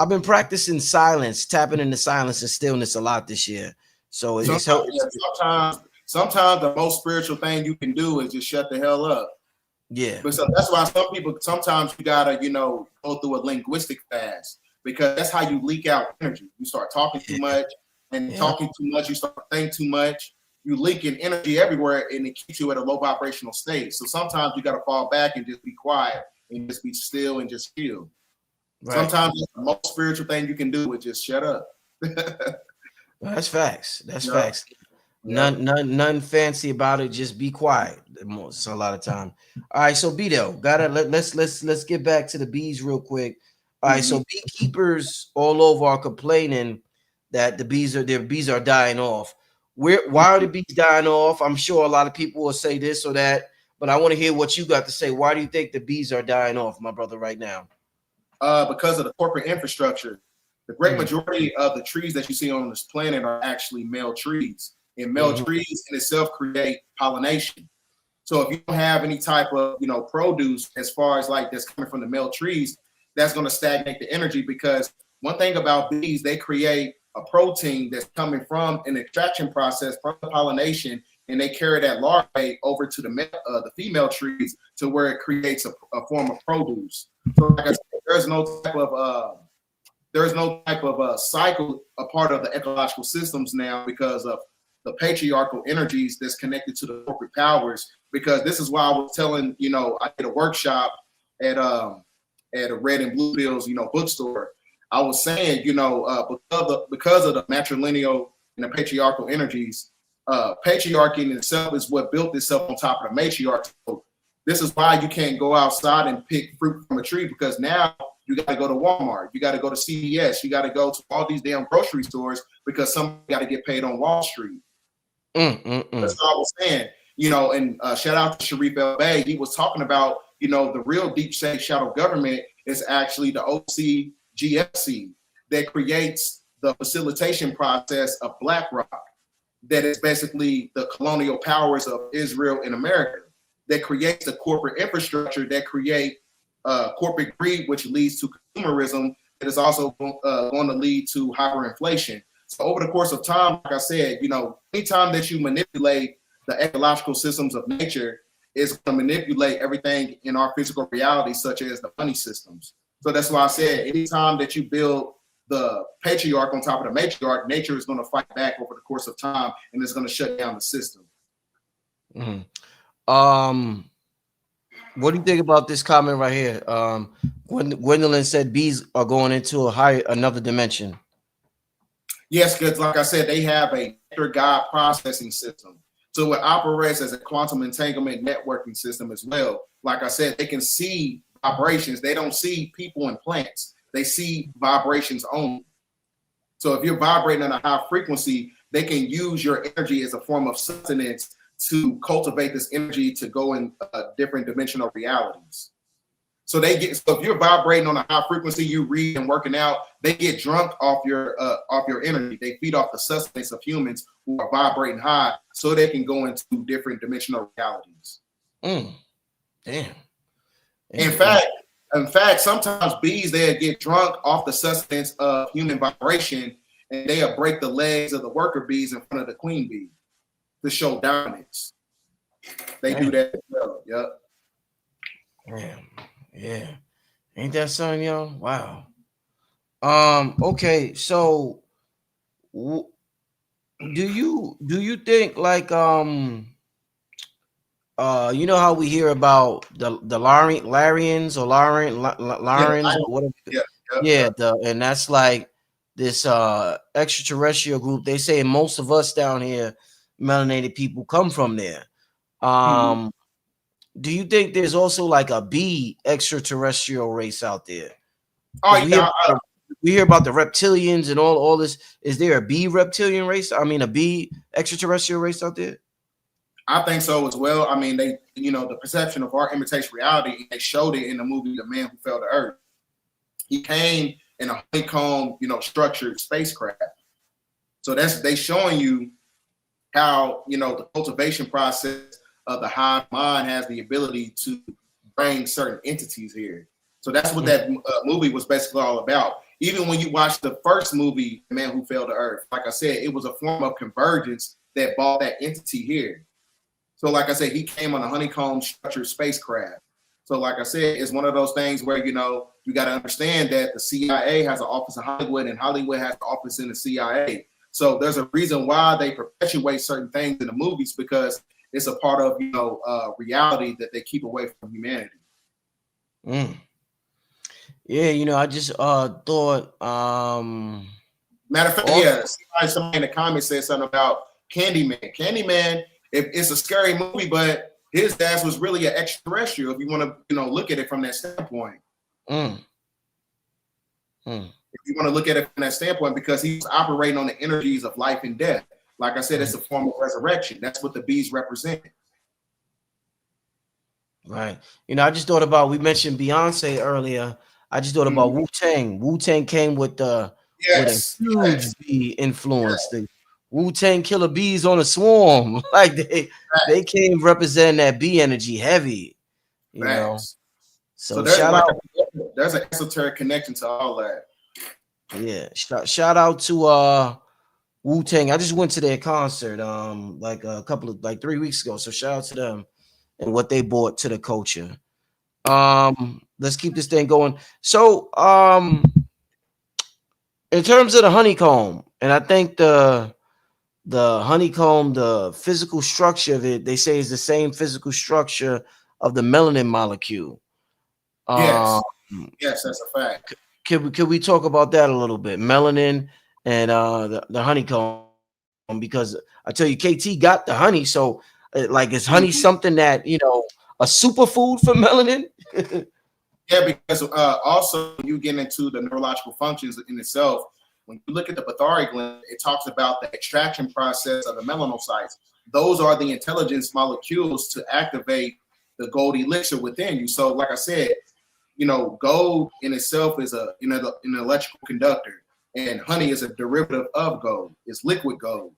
been practicing silence, tapping into silence and stillness a lot this year. So sometimes the most spiritual thing you can do is just shut the hell up. Yeah. But so that's why sometimes you gotta, go through a linguistic fast, because that's how you leak out energy. You start talking too much, and talking too much, you start thinking too much, you leak in energy everywhere, and it keeps you at a low vibrational state. So sometimes you gotta fall back and just be quiet and just be still and just feel. Right. Sometimes the most spiritual thing you can do is just shut up. That's facts. That's facts. Nothing fancy about it. Just be quiet. Most a lot of time. All right, so BDell, let's get back to the bees real quick. All right, so beekeepers all over are complaining that their bees are dying off. Why are the bees dying off? I'm sure a lot of people will say this or that, but I want to hear what you got to say. Why do you think the bees are dying off, my brother, right now? Because of the corporate infrastructure. The great majority of the trees that you see on this planet are actually male trees. And male trees in itself create pollination. So if you don't have any type of, produce as far as like that's coming from the male trees, that's going to stagnate the energy, because one thing about bees, they create a protein that's coming from an extraction process from the pollination, and they carry that larvae over to the female trees to where it creates a form of produce. So like I said, there's no type of cycle, a part of the ecological systems now, because of the patriarchal energies that's connected to the corporate powers. Because this is why I was telling, I did a workshop at a Red and Blue Bills, bookstore. I was saying, because of the matrilineal and the patriarchal energies, patriarchy in itself is what built itself on top of the matriarch. So this is why you can't go outside and pick fruit from a tree, because now you got to go to Walmart, you got to go to CVS, you got to go to all these damn grocery stores, because somebody got to get paid on Wall Street. That's what I was saying. And shout out to Sharif El Bay. He was talking about, the real deep state shadow government is actually the OCGFC that creates the facilitation process of BlackRock. That is basically the colonial powers of Israel and America, that creates the corporate infrastructure, that create corporate greed, which leads to consumerism, that is also going to lead to hyperinflation. So over the course of time, like I said, anytime that you manipulate the ecological systems of nature, is going to manipulate everything in our physical reality, such as the money systems. So that's why I said, anytime that you build the patriarch on top of the matriarch, nature is going to fight back over the course of time, and it's going to shut down the system. What do you think about this comment right here? Gwendolyn said bees are going into another dimension. Yes, because like I said, they have a God processing system. So it operates as a quantum entanglement networking system as well. Like I said, they can see vibrations. They don't see people and plants. They see vibrations only. So if you're vibrating on a high frequency, they can use your energy as a form of sustenance to cultivate this energy to go in different dimensional realities. So if you're vibrating on a high frequency, you read and working out, they get drunk off your energy. They feed off the sustenance of humans who are vibrating high, so they can go into different dimensional realities. Damn. In fact, sometimes bees, they get drunk off the sustenance of human vibration, and they'll break the legs of the worker bees in front of the queen bee to show dominance. They do that as well. Yep. Damn. Yeah. Ain't that something, yo? Wow. Okay, so do you think like you know how we hear about the Larians or Larins or whatever? And that's like this extraterrestrial group. They say most of us down here, melanated people, come from there. Do you think there's also like a bee extraterrestrial race out there? We hear about the reptilians and all this. Is there a bee reptilian race? I mean, a bee extraterrestrial race out there? I think so as well. I mean, they, the perception of our imitation reality, they showed it in the movie The Man Who Fell to Earth. He came in a honeycomb, structured spacecraft. So they showing you how, the cultivation process of the hive mind has the ability to bring certain entities here. So that's what that movie was basically all about. Even when you watch the first movie, The Man Who Fell to Earth, like I said, it was a form of convergence that brought that entity here. So like I said, he came on a honeycomb structured spacecraft. So like I said, it's one of those things where, you got to understand that the CIA has an office in Hollywood, and Hollywood has an office in the CIA. So there's a reason why they perpetuate certain things in the movies, because it's a part of, reality that they keep away from humanity. Yeah, I just thought matter of fact, somebody in the comments said something about Candyman. Candyman, if it's a scary movie, but his dad was really an extraterrestrial. If you want to, look at it from that standpoint. Mm. If you want to look at it from that standpoint, because he was operating on the energies of life and death. Like I said, it's a form of resurrection. That's what the bees represent. Right. I just thought about, we mentioned Beyonce earlier. I just thought about Wu-Tang. Wu-Tang came with a huge bee influence. The Wu-Tang Killer Bees on a Swarm. Like they came representing that bee energy heavy. You know. So there's shout out. There's an esoteric connection to all that. Yeah. Shout out to Wu-Tang. I just went to their concert like 3 weeks ago. So shout out to them and what they brought to the culture. Let's keep this thing going. So in terms of the honeycomb, and I think the honeycomb, the physical structure of it, they say is the same physical structure of the melanin molecule. Yes, that's a fact. Could we talk about that a little bit? Melanin and the honeycomb, because I tell you, KT got the honey. So like, is honey something that, a superfood for melanin? Yeah, because also you get into the neurological functions in itself. When you look at the pituitary gland, it talks about the extraction process of the melanocytes. Those are the intelligence molecules to activate the gold elixir within you. So like I said, gold in itself is an electrical conductor, and honey is a derivative of gold. It's liquid gold.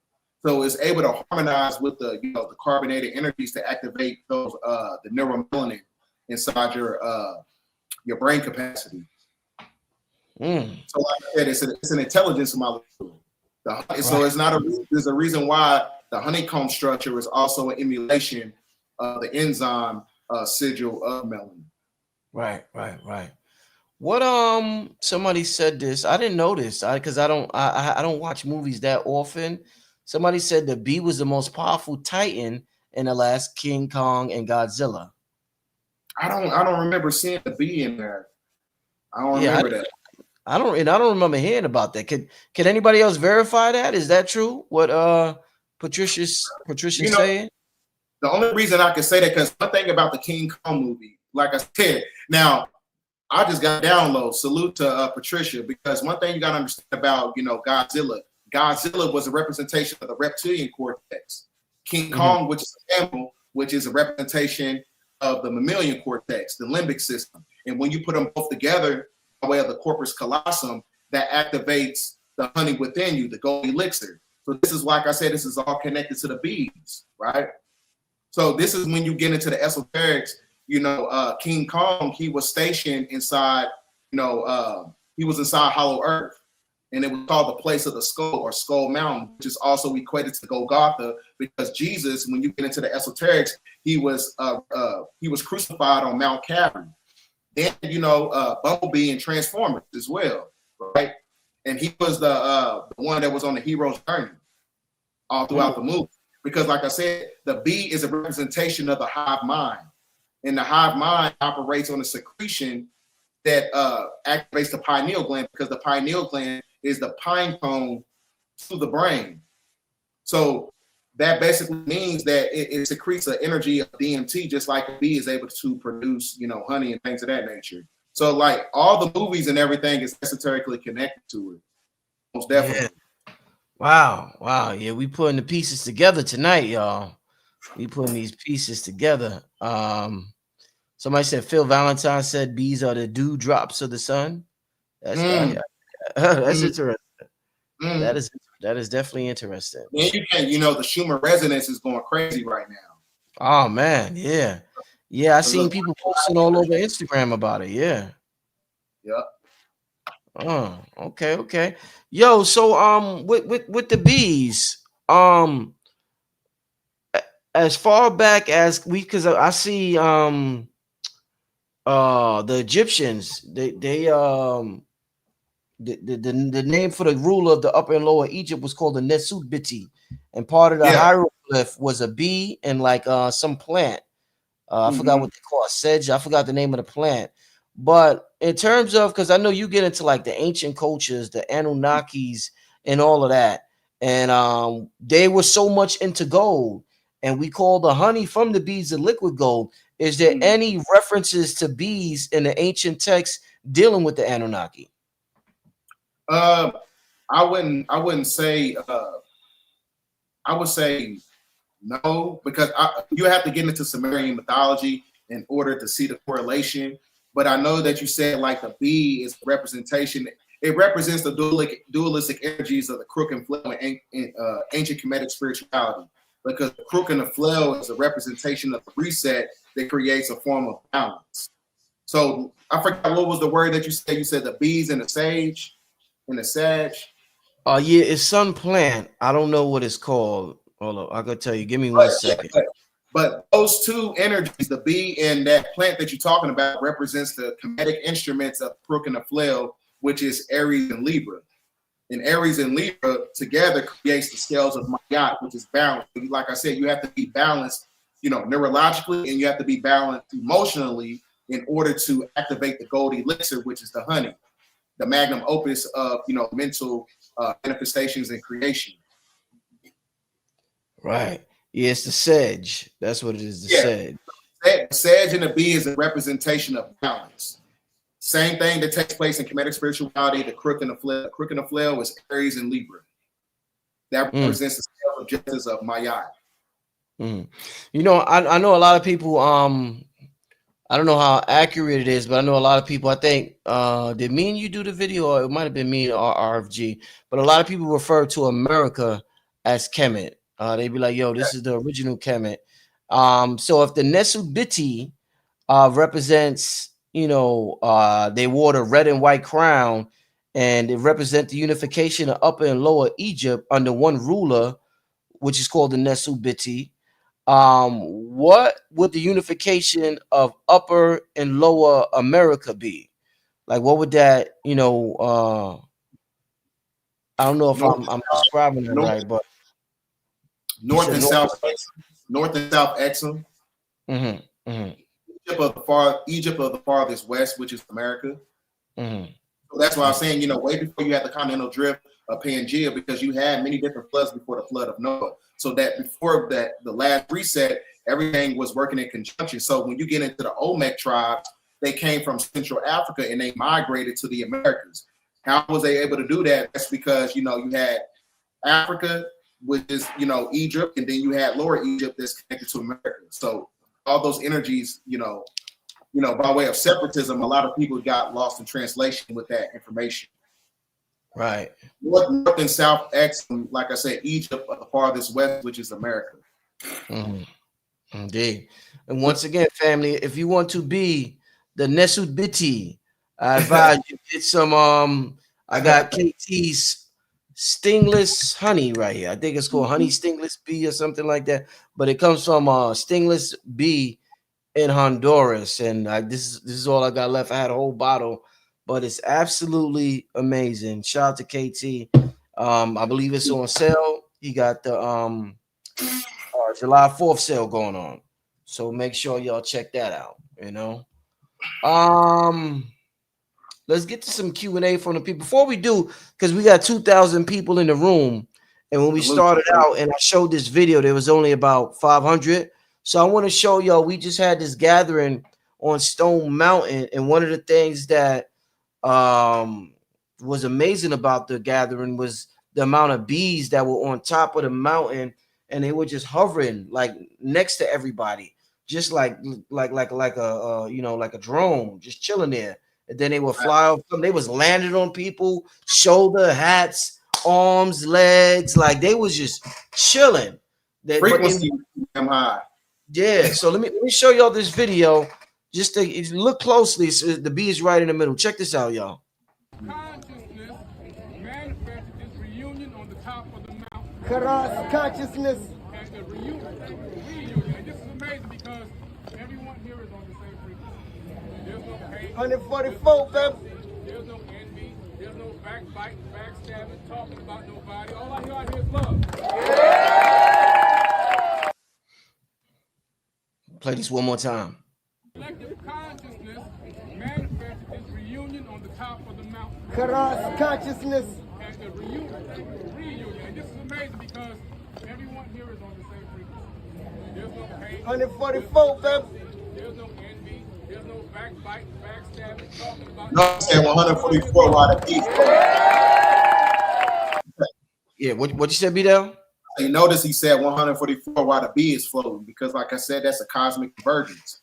So it's able to harmonize with the carbonated energies to activate those the neuromelanin inside your brain capacity. So like I said, it's an intelligence molecule. So it's not there's a reason why the honeycomb structure is also an emulation of the enzyme sigil of melanin. Right. What somebody said this. I didn't know this because I don't watch movies that often. Somebody said the bee was the most powerful titan in the last King Kong and Godzilla. I don't remember seeing the bee in there. I don't remember that. I don't remember hearing about that. Can anybody else verify that? Is that true? What Patricia's saying? The only reason I can say that, because one thing about the King Kong movie, like I said, now I just got download. Salute to Patricia, because one thing you got to understand about Godzilla. Godzilla was a representation of the reptilian cortex. King Kong, which is an animal, which is a representation of the mammalian cortex, the limbic system. And when you put them both together by way of the corpus callosum, that activates the honey within you, the gold elixir. So this is, like I said, this is all connected to the bees, right? So this is when you get into the esoterics. King Kong, he was stationed inside, he was inside Hollow Earth. And it was called the place of the skull, or Skull Mountain, which is also equated to Golgotha, because Jesus, when you get into the esoterics, he was crucified on Mount Calvary. Then Bumblebee and Transformers as well, right? And he was the one that was on the hero's journey all throughout the movie. Because, like I said, the bee is a representation of the hive mind, and the hive mind operates on a secretion that activates the pineal gland, because the pineal gland is the pine cone to the brain. So that basically means that it secretes the energy of DMT, just like a bee is able to produce, honey and things of that nature. So like all the movies and everything is esoterically connected to it. Most definitely. Yeah. Wow. Yeah, we putting the pieces together tonight, y'all. We putting these pieces together. Somebody said Phil Valentine said bees are the dewdrops of the sun. That's that's interesting. That is definitely interesting. And you can, the Schumer resonance is going crazy right now. Oh man, yeah. I seen people posting all over Instagram about it. Yeah. Yep. Oh, okay. Yo, so with the bees, as far back as because I see the Egyptians, the name for the ruler of the upper and lower Egypt was called the Nesubiti, and part of the hieroglyph was a bee and like some plant. I forgot what they call it, sedge. I forgot the name of the plant. But in terms of, because I know you get into like the ancient cultures, the Anunnakis, and all of that. and they were so much into gold, and we call the honey from the bees the liquid gold. Is there any references to bees in the ancient texts dealing with the Anunnaki? I wouldn't say. I would say no, because you have to get into Sumerian mythology in order to see the correlation. But I know that you said like the bee is a representation. It represents the dualistic energies of the crook and flail in ancient Kemetic spirituality. Because the crook and the flail is a representation of the reset that creates a form of balance. So I forgot what was the word that you said. You said the bees and the sage and the sage. Yeah, it's some plant. I don't know what it's called. Hold on, I gotta tell you. Give me 1 second. But those two energies, the bee and that plant that you're talking about, represents the Kemetic instruments of crook and the flail, which is Aries and Libra. And Aries and Libra together creates the scales of Mayat, which is balance. Like I said, you have to be balanced, neurologically, and you have to be balanced emotionally in order to activate the gold elixir, which is the honey, the magnum opus of mental manifestations and creation. Right. Yeah, it's the sedge. That's what it is. The sedge. The sedge and the bee is a representation of balance. Same thing that takes place in Kemetic spirituality, the crook and the flail. The crook and the flail is Aries and Libra. That represents the scale of justice of Mayat. I know a lot of people, I don't know how accurate it is, but I know a lot of people, I think, did me and you do the video, or it might have been me or RFG, but a lot of people refer to America as Kemet. They'd be like, yo, this is the original Kemet. So if the Nesubiti represents, they wore the red and white crown, and it represents the unification of Upper and Lower Egypt under one ruler, which is called the Nesubiti. What would the unification of Upper and Lower America be? Like, what would that, I don't know if I'm describing it right, but North and South Exum. Egypt of the farthest west, which is America. So that's why I'm saying, way before you had the continental drift of Pangea, because you had many different floods before the flood of Noah. So that before that, the last reset, everything was working in conjunction. So when you get into the Olmec tribes, they came from Central Africa and they migrated to the Americas. How was they able to do that? That's because, you had Africa, which is, Egypt, and then you had Lower Egypt that's connected to America. So all those energies, by way of separatism, a lot of people got lost in translation with that information. Right. North and South X, like I said, Egypt of the farthest west, which is America. Indeed. And once again, family, if you want to be the Nesubiti, I advise you get some. I got KT's stingless honey right here. I think it's called honey stingless bee or something like that. But it comes from stingless bee in Honduras, and this is all I got left. I had a whole bottle, but it's absolutely amazing. Shout out to KT. I believe it's on sale. He got the July 4th sale going on, so make sure y'all check that out. Let's get to some Q&A from the people before we do, because we got 2,000 people in the room, and when we started out and I showed this video, there was only about 500. So I want to show y'all, we just had this gathering on Stone Mountain, and one of the things that was amazing about the gathering was the amount of bees that were on top of the mountain, and they were just hovering like next to everybody, just like a drone, just chilling there. And then they would fly off. They was landing on people, shoulder, hats, arms, legs, like they was just chilling. Frequency high. Yeah, so let me show y'all this video. Just to look closely. So the bee is right in the middle. Check this out, y'all. Consciousness manifested this reunion on the top of the mountain. Cross consciousness. And the reunion, and this is amazing because everyone here is on the same frequency. There's no pain. 144, baby. There's no envy. There's no backbiting, backstabbing, talking about nobody. All I hear out here is love. Play this one more time. Collective consciousness manifested this reunion on the top of the mountain. Cross consciousness. And a reunion. And this is amazing because everyone here is on the same frequency. There's no hate. 144, baby. There's no envy. There's no backbite, backstabbing, talking about. No, I'm saying 144 while the bees flow. Yeah, what you said, BDell? You notice he said 144 while the bee is floating, because like I said, that's a cosmic convergence.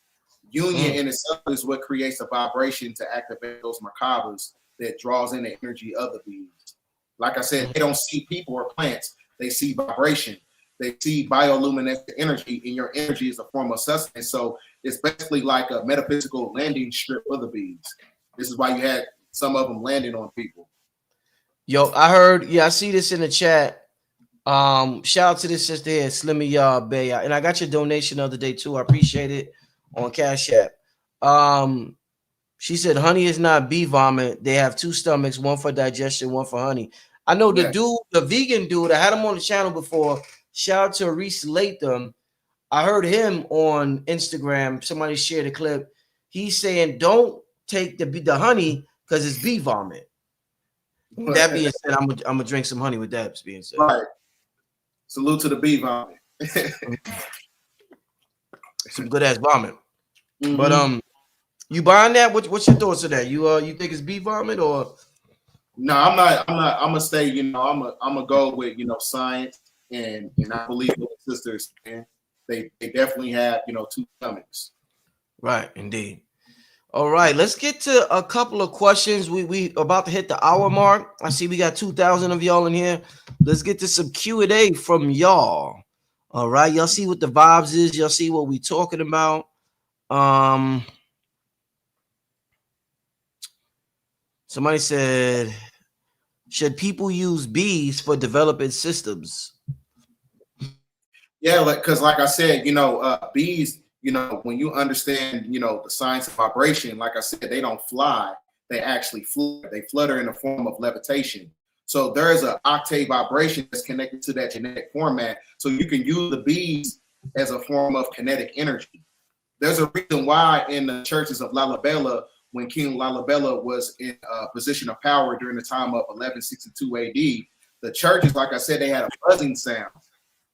Union in itself is what creates a vibration to activate those macabres that draws in the energy of the bees. Like I said, they don't see people or plants, they see vibration. They see bioluminescent energy, and your energy is a form of sustenance. So it's basically like a metaphysical landing strip for the bees. This is why you had some of them landing on people. Yo, I heard, I see this in the chat. Shout out to this sister here, Slimmy Bay. And I got your donation the other day too. I appreciate it on Cash App. She said honey is not bee vomit. They have two stomachs, one for digestion, one for honey. I know the dude, the vegan dude, I had him on the channel before. Shout out to Reese Latham. I heard him on Instagram. Somebody shared a clip. He's saying don't take the honey because it's bee vomit. That being said, I'm gonna drink some honey with that being said. Right. Salute to the bee vomit. Some good ass vomit. But you buying that? What's your thoughts of that? You think it's bee vomit or? No, I'm not. I'm gonna stay. I'm gonna go with science, and I believe what the sisters, man, they definitely have two stomachs. Right, indeed. All right, let's get to a couple of questions. We about to hit the hour mark. I see we got 2,000 of y'all in here. Let's get to some Q&A from y'all. All right, y'all see what the vibes is. Y'all see what we talking about. Somebody said, should people use bees for developing systems? Yeah, because like I said, bees. When you understand, the science of vibration, like I said, they don't fly, they actually flutter. They flutter in the form of levitation. So there's an octave vibration that's connected to that genetic format. So you can use the bees as a form of kinetic energy. There's a reason why in the churches of Lalibela, when King Lalibela was in a position of power during the time of 1162 AD, the churches, like I said, they had a buzzing sound.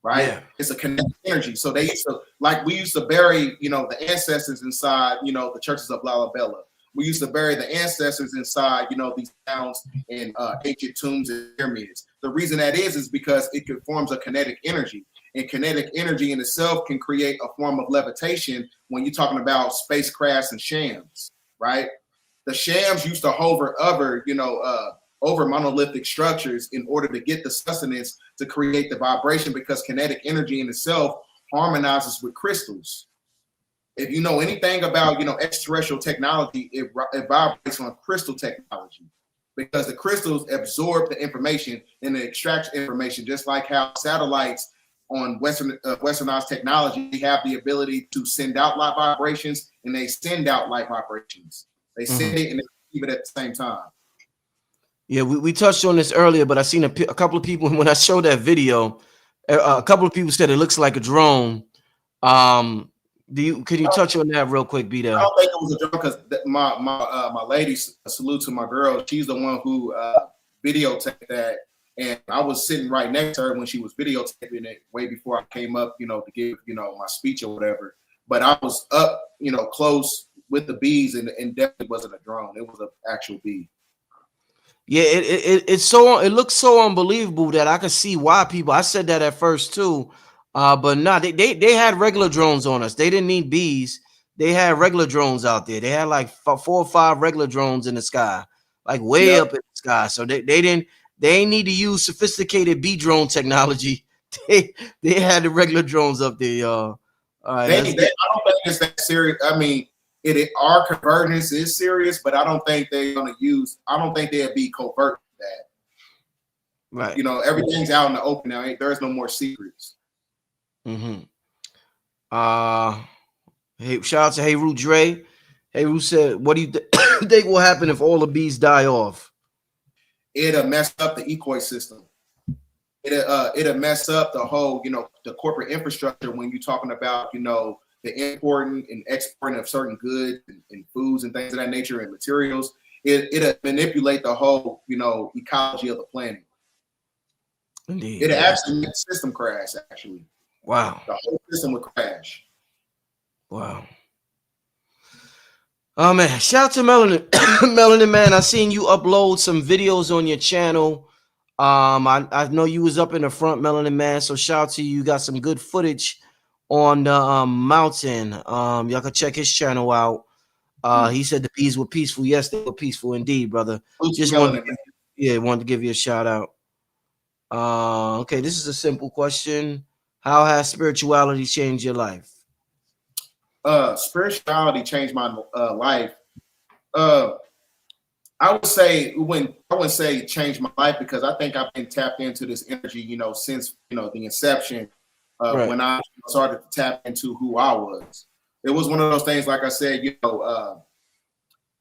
Right, it's a kinetic energy. So they used to, we used to bury, the ancestors inside, the churches of Lalibela. We used to bury the ancestors inside, these towns and ancient tombs and pyramids. The reason that is because it forms a kinetic energy, and kinetic energy in itself can create a form of levitation when you're talking about spacecrafts and shams. Right, the shams used to hover over monolithic structures in order to get the sustenance to create the vibration, because kinetic energy in itself harmonizes with crystals. If you know anything about extraterrestrial technology, it vibrates on crystal technology, because the crystals absorb the information and they extract information, just like how satellites on westernized technology, they have the ability to send out light vibrations, and they send out light vibrations. They send it and they receive it at the same time. Yeah, we touched on this earlier, but I seen a couple of people when I showed that video. A couple of people said it looks like a drone. Can you touch on that real quick, BDell? I don't think it was a drone, because my lady, salute to my girl, she's the one who videotaped that, and I was sitting right next to her when she was videotaping it way before I came up, to give my speech or whatever. But I was up, close with the bees, and definitely wasn't a drone. It was an actual bee. Yeah, it looks so unbelievable that I could see why people. I said that at first too, but no, they had regular drones on us. They didn't need bees. They had regular drones out there. They had like 4 or 5 regular drones in the sky, like way up in the sky. So they didn't need to use sophisticated bee drone technology. They had the regular drones up there, y'all. All right, I don't think it's that serious. I mean, our convergence is serious, but I don't think they're going to use. I don't think they'll be covert with that. Right. Everything's out in the open now. There's no more secrets. Hey, shout out to Hey Root Dre. Hey Root said, "What do you think will happen if all the bees die off?" It'll mess up the ecosystem. It'll mess up the whole, the corporate infrastructure when you're talking about, the importing and exporting of certain goods and foods and things of that nature and materials. It'll manipulate the whole, ecology of the planet. Indeed. It actually made the system crash. Actually, Wow. the whole system would crash. Wow. Oh man, shout out to Melanin. Melanin man, I seen you upload some videos on your channel. I know you was up in the front, Melanin man. So shout out to you. You got some good footage on the mountain. Y'all can check his channel out. He said the bees were peaceful. Yes, they were peaceful indeed, brother. Just wanted to give you a shout out. Okay, this is a simple question. How has spirituality changed your life? Spirituality changed my life. I would say I wouldn't say changed my life, because I think I've been tapped into this energy, since the inception, Right. when I started to tap into who I was. It was one of those things, like I said,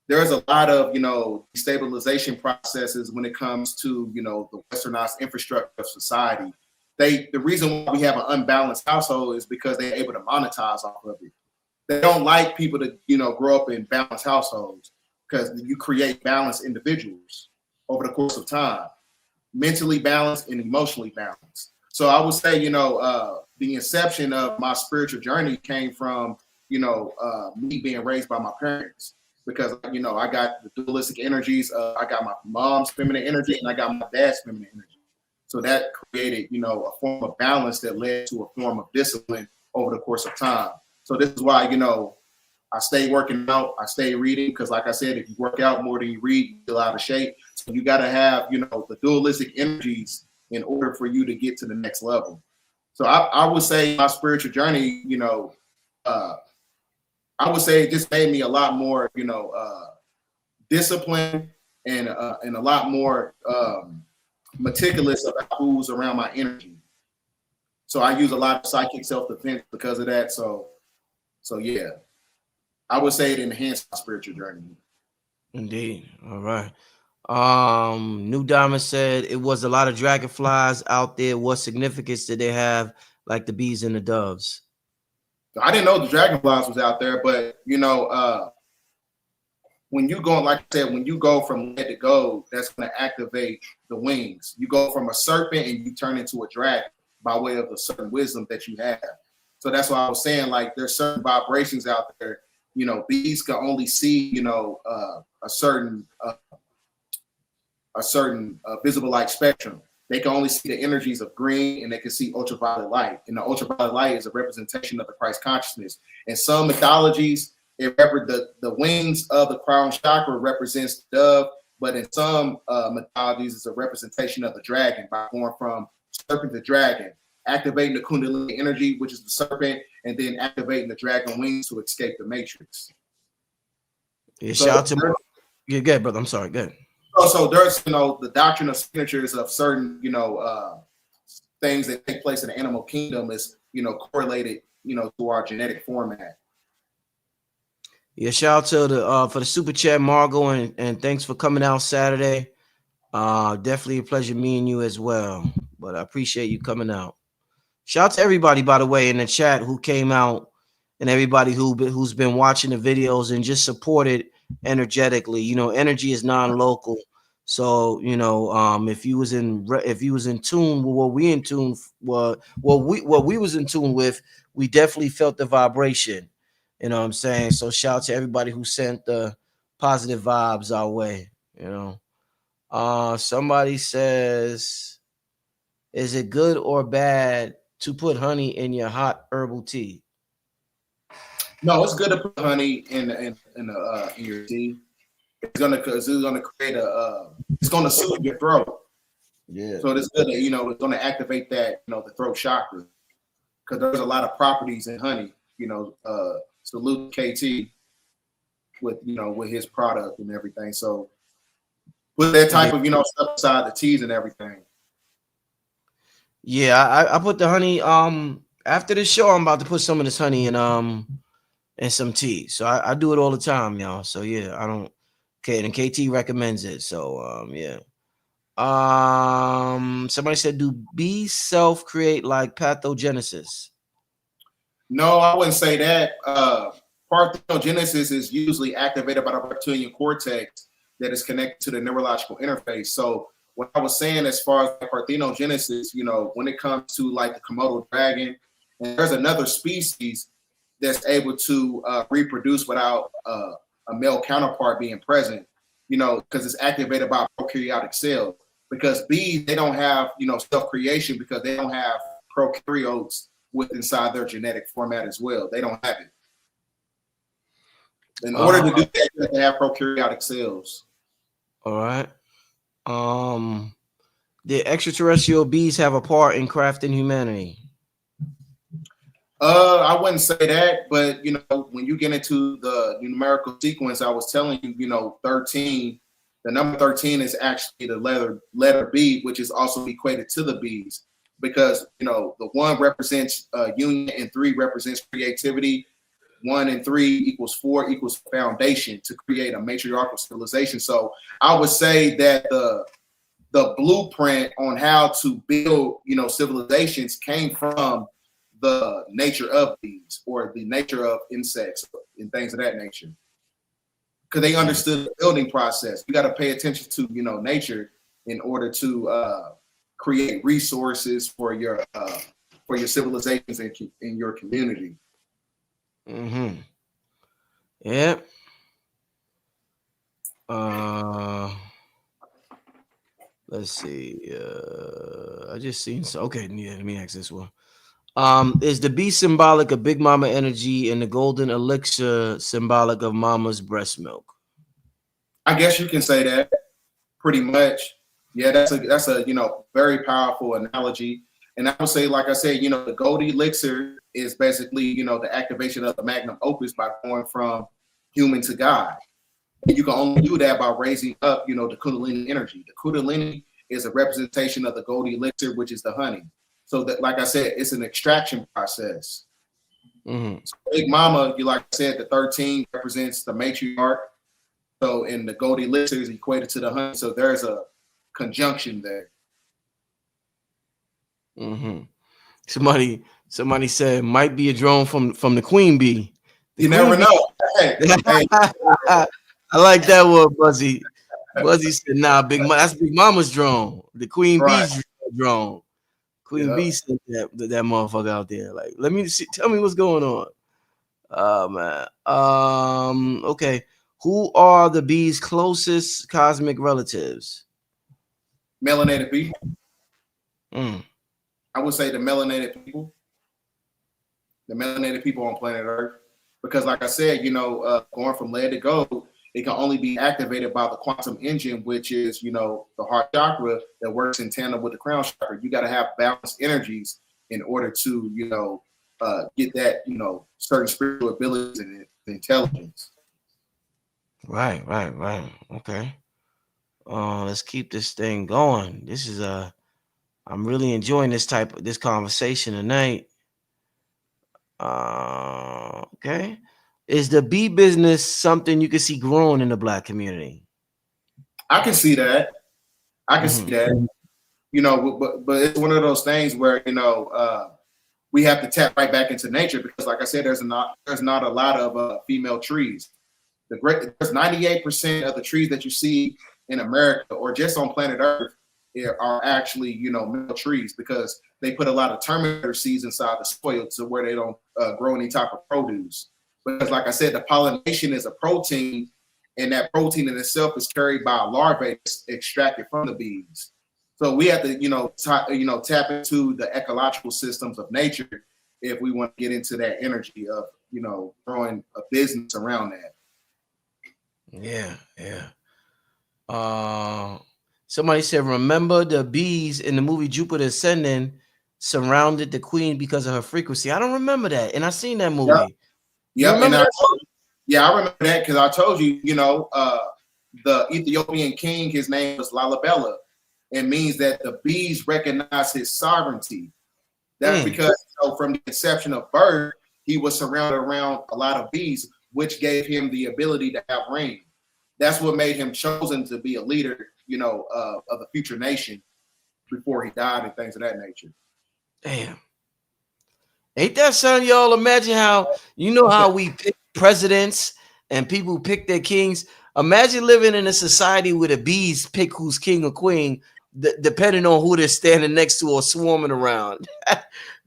there's a lot of destabilization processes when it comes to the westernized infrastructure of society. The reason why we have an unbalanced household is because they're able to monetize off of it. They don't like people to grow up in balanced households, because you create balanced individuals over the course of time, mentally balanced and emotionally balanced. So I would say the inception of my spiritual journey came from me being raised by my parents, because I got the dualistic energies. I got my mom's feminine energy and I got my dad's feminine energy. So that created a form of balance that led to a form of discipline over the course of time. So this is why I stay working out, I stay reading, because like I said, if you work out more than you read, you feel out of shape. So you got to have the dualistic energies in order for you to get to the next level. So I would say my spiritual journey, I would say it just made me a lot more, disciplined and a lot more meticulous about who's around my energy. So I use a lot of psychic self-defense because of that. So yeah, I would say it enhanced my spiritual journey. Indeed. All right. New Diamond said it was a lot of dragonflies out there. What significance did they have, like the bees and the doves? I didn't know the dragonflies was out there, but when you go, like I said, when you go from lead to gold, that's going to activate the wings. You go from a serpent and you turn into a dragon by way of the certain wisdom that you have. So that's why I was saying, like, there's certain vibrations out there. Bees can only see, a certain visible light spectrum. They can only see the energies of green, and they can see ultraviolet light. And the ultraviolet light is a representation of the Christ consciousness. In some mythologies, the wings of the crown chakra represents the dove, but in some mythologies, it's a representation of the dragon, by going from serpent to dragon, activating the Kundalini energy, which is the serpent, and then activating the dragon wings to escape the matrix. Yeah, shout out to yeah, good brother. I'm sorry, good. So there's the doctrine of signatures of certain things that take place in the animal kingdom is correlated to our genetic format. Yeah, shout out to the for the super chat, Margot, and thanks for coming out Saturday. Definitely a pleasure meeting you as well. But I appreciate you coming out. Shout out to everybody, by the way, in the chat who came out, and everybody who's been watching the videos and just supported energetically. Energy is non-local. So if you was in tune with what we in tune what we was in tune with, we definitely felt the vibration. You know what I'm saying? So shout out to everybody who sent the positive vibes our way. Somebody says, is it good or bad to put honey in your hot herbal tea? No, it's good to put honey in your tea. It's gonna create it's gonna soothe your throat. Yeah. So it's good to, it's gonna activate that, the throat chakra, because there's a lot of properties in honey. Salute KT with his product and everything. So put that type of stuff aside, the teas and everything. Yeah, I put the honey. After the show, I'm about to put some of this honey in and some tea. So I do it all the time, y'all. So yeah, I don't. Okay, and KT recommends it. So yeah. Somebody said, do bees self-create like pathogenesis? No, I wouldn't say that. Parthenogenesis is usually activated by the reptilian cortex that is connected to the neurological interface. So what I was saying as far as like parthenogenesis, you know, when it comes to like the Komodo dragon, and there's another species that's able to reproduce without a male counterpart being present, you know, because it's activated by prokaryotic cells. Because bees, they don't have, you know, self-creation because they don't have prokaryotes with inside their genetic format as well. They don't have it. In order to do that, you have to have prokaryotic cells. All right. The extraterrestrial bees have a part in crafting humanity. I wouldn't say that, but you know, when you get into the numerical sequence, I was telling you, you know, 13. The number 13 is actually the letter B, which is also equated to the bees, because you know the 1 represents union and 3 represents creativity. 1 and 3 equals 4 equals foundation to create a matriarchal civilization. So I would say that the blueprint on how to build, you know, civilizations came from the nature of bees or the nature of insects and things of that nature. Because they understood the building process. You got to pay attention to, you know, nature in order to create resources for your civilizations and in your community. Mm-hmm. Yeah. Let's see. I just seen so. Okay, yeah. Let me ask this one. Is the bee symbolic of Big Mama energy and the golden elixir symbolic of Mama's breast milk? I guess you can say that pretty much. Yeah, that's a you know, very powerful analogy. And I would say, like I said, you know, the gold elixir is basically, you know, the activation of the magnum opus by going from human to God. And you can only do that by raising up, you know, the Kundalini energy. The Kundalini is a representation of the gold elixir, which is the honey. So that, like I said, it's an extraction process. Mm-hmm. So Big Mama, you like I said, the 13 represents the matriarch. So, and the gold elixir is equated to the honey. So there's a conjunction there. Mm-hmm. Somebody said might be a drone from the queen bee. You never know. Hey, hey. I like that one, Buzzy. Buzzy said, "Nah, that's Big Mama's drone. The queen bee's drone. Queen bee sent that motherfucker out there. Like, let me see. Tell me what's going on. Oh man. Okay. Who are the bees' closest cosmic relatives? Melanated people. Mm. I would say the melanated people. The melanated people on planet Earth. Because like I said, you know, going from lead to gold, it can only be activated by the quantum engine, which is, you know, the heart chakra that works in tandem with the crown chakra. You got to have balanced energies in order to, you know, get that, you know, certain spiritual abilities and intelligence. Right. Okay. Let's keep this thing going. This is I'm really enjoying this conversation tonight. Okay. Is the bee business something you can see growing in the Black community? I can see that. See that. You know, but it's one of those things where, you know, we have to tap right back into nature because, like I said, there's not a lot of female trees. There's 98% of the trees that you see in America or just on planet Earth are actually, you know, male trees because they put a lot of terminator seeds inside the soil to where they don't grow any type of produce. Because, like I said, the pollination is a protein, and that protein in itself is carried by a larvae extracted from the bees. So we have to, you know, tap into the ecological systems of nature if we want to get into that energy of, you know, growing a business around that. Yeah. Somebody said, remember the bees in the movie Jupiter Ascending surrounded the queen because of her frequency. I don't remember that, and I seen that movie. Yeah, I remember that because I told you, you know, the Ethiopian king, his name was Lalibela. It means that the bees recognize his sovereignty. That's because, you know, from the inception of birth, he was surrounded around a lot of bees, which gave him the ability to have reign. That's what made him chosen to be a leader, you know, of the future nation before he died and things of that nature. Damn. Ain't that something, y'all? Imagine how, you know, how we pick presidents and people pick their kings. Imagine living in a society where the bees pick who's king or queen. depending on who they're standing next to or swarming around.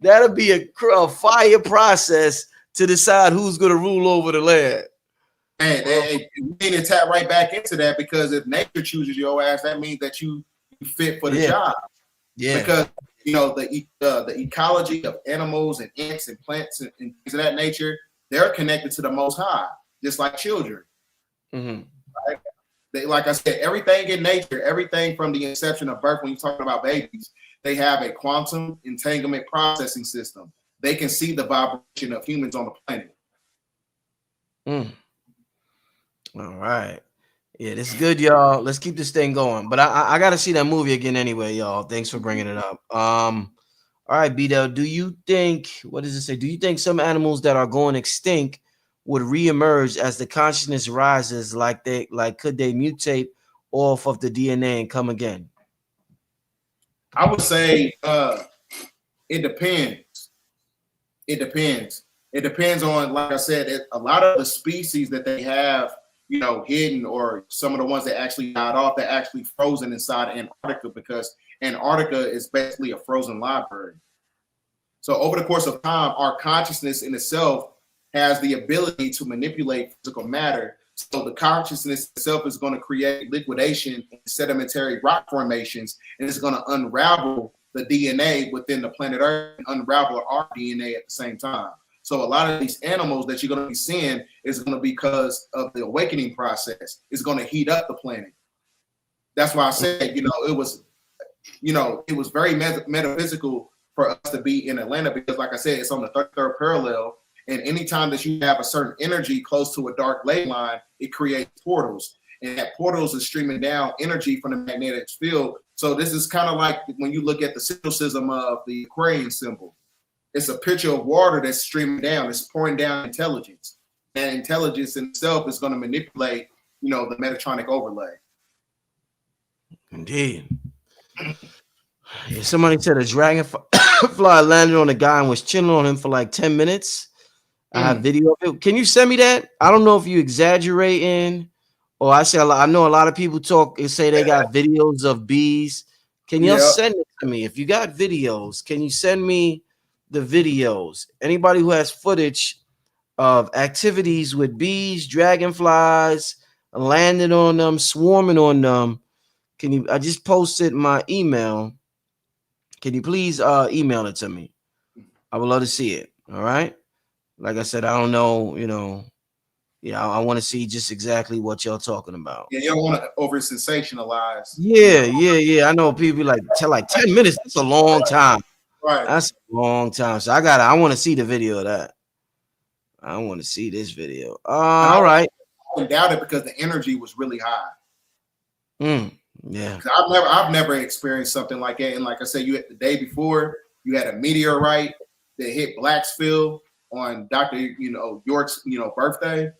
That'll be a fire process to decide who's going to rule over the land. Hey, we need to tap right back into that, because if nature chooses your ass, that means that you fit for the job. Yeah. Because the ecology of animals and ants and plants and things of that nature, they're connected to the Most High, just like children. Mm-hmm. Right? Like I said, everything in nature, everything from the inception of birth, when you're talking about babies, they have a quantum entanglement processing system. They can see the vibration of humans on the planet. All right. Yeah, this is good, y'all. Let's keep this thing going. But I got to see that movie again anyway, y'all. Thanks for bringing it up. All right, BDell, do you think, what does it say? Do you think some animals that are going extinct would reemerge as the consciousness rises? Like could they mutate off of the DNA and come again? I would say it depends. It depends. It depends on, like I said, a lot of the species that they have, hidden, or some of the ones that actually died off, they're actually frozen inside Antarctica, because Antarctica is basically a frozen library. So over the course of time, our consciousness in itself has the ability to manipulate physical matter. So the consciousness itself is going to create liquidation in sedimentary rock formations, and it's going to unravel the DNA within the planet Earth and unravel our DNA at the same time. So a lot of these animals that you're going to be seeing is going to be because of the awakening process. It's going to heat up the planet. That's why I said, it was very metaphysical for us to be in Atlanta, because, like I said, it's on the 33rd parallel. And anytime that you have a certain energy close to a dark ley line, it creates portals. And that portals is streaming down energy from the magnetic field. So this is kind of like when you look at the symbolism of the Aquarian symbol. It's a picture of water that's streaming down. It's pouring down intelligence. And intelligence in itself is going to manipulate, the Metatronic overlay. Indeed. Yeah, somebody said a dragonfly landed on a guy and was chilling on him for like 10 minutes. I have video of it. Can you send me that? I don't know if you exaggerating, or I know a lot of people talk and say they got videos of bees. Can you send it to me? If you got videos, can you send me the videos? Anybody who has footage of activities with bees, dragonflies, landing on them, swarming on them, can you? I just posted my email. Can you please email it to me? I would love to see it. All right. Like I said, I don't know, I want to see just exactly what y'all talking about. Yeah, you don't want to over sensationalize. Yeah. I know people like 10 minutes. That's a long time. Right. That's a long time. So I want to see the video of that. I want to see this video. All right. I doubt it, because the energy was really high. Yeah. I've never experienced something like that. And like I said, the day before, you had a meteorite that hit Blacksville on Dr. York's birthday.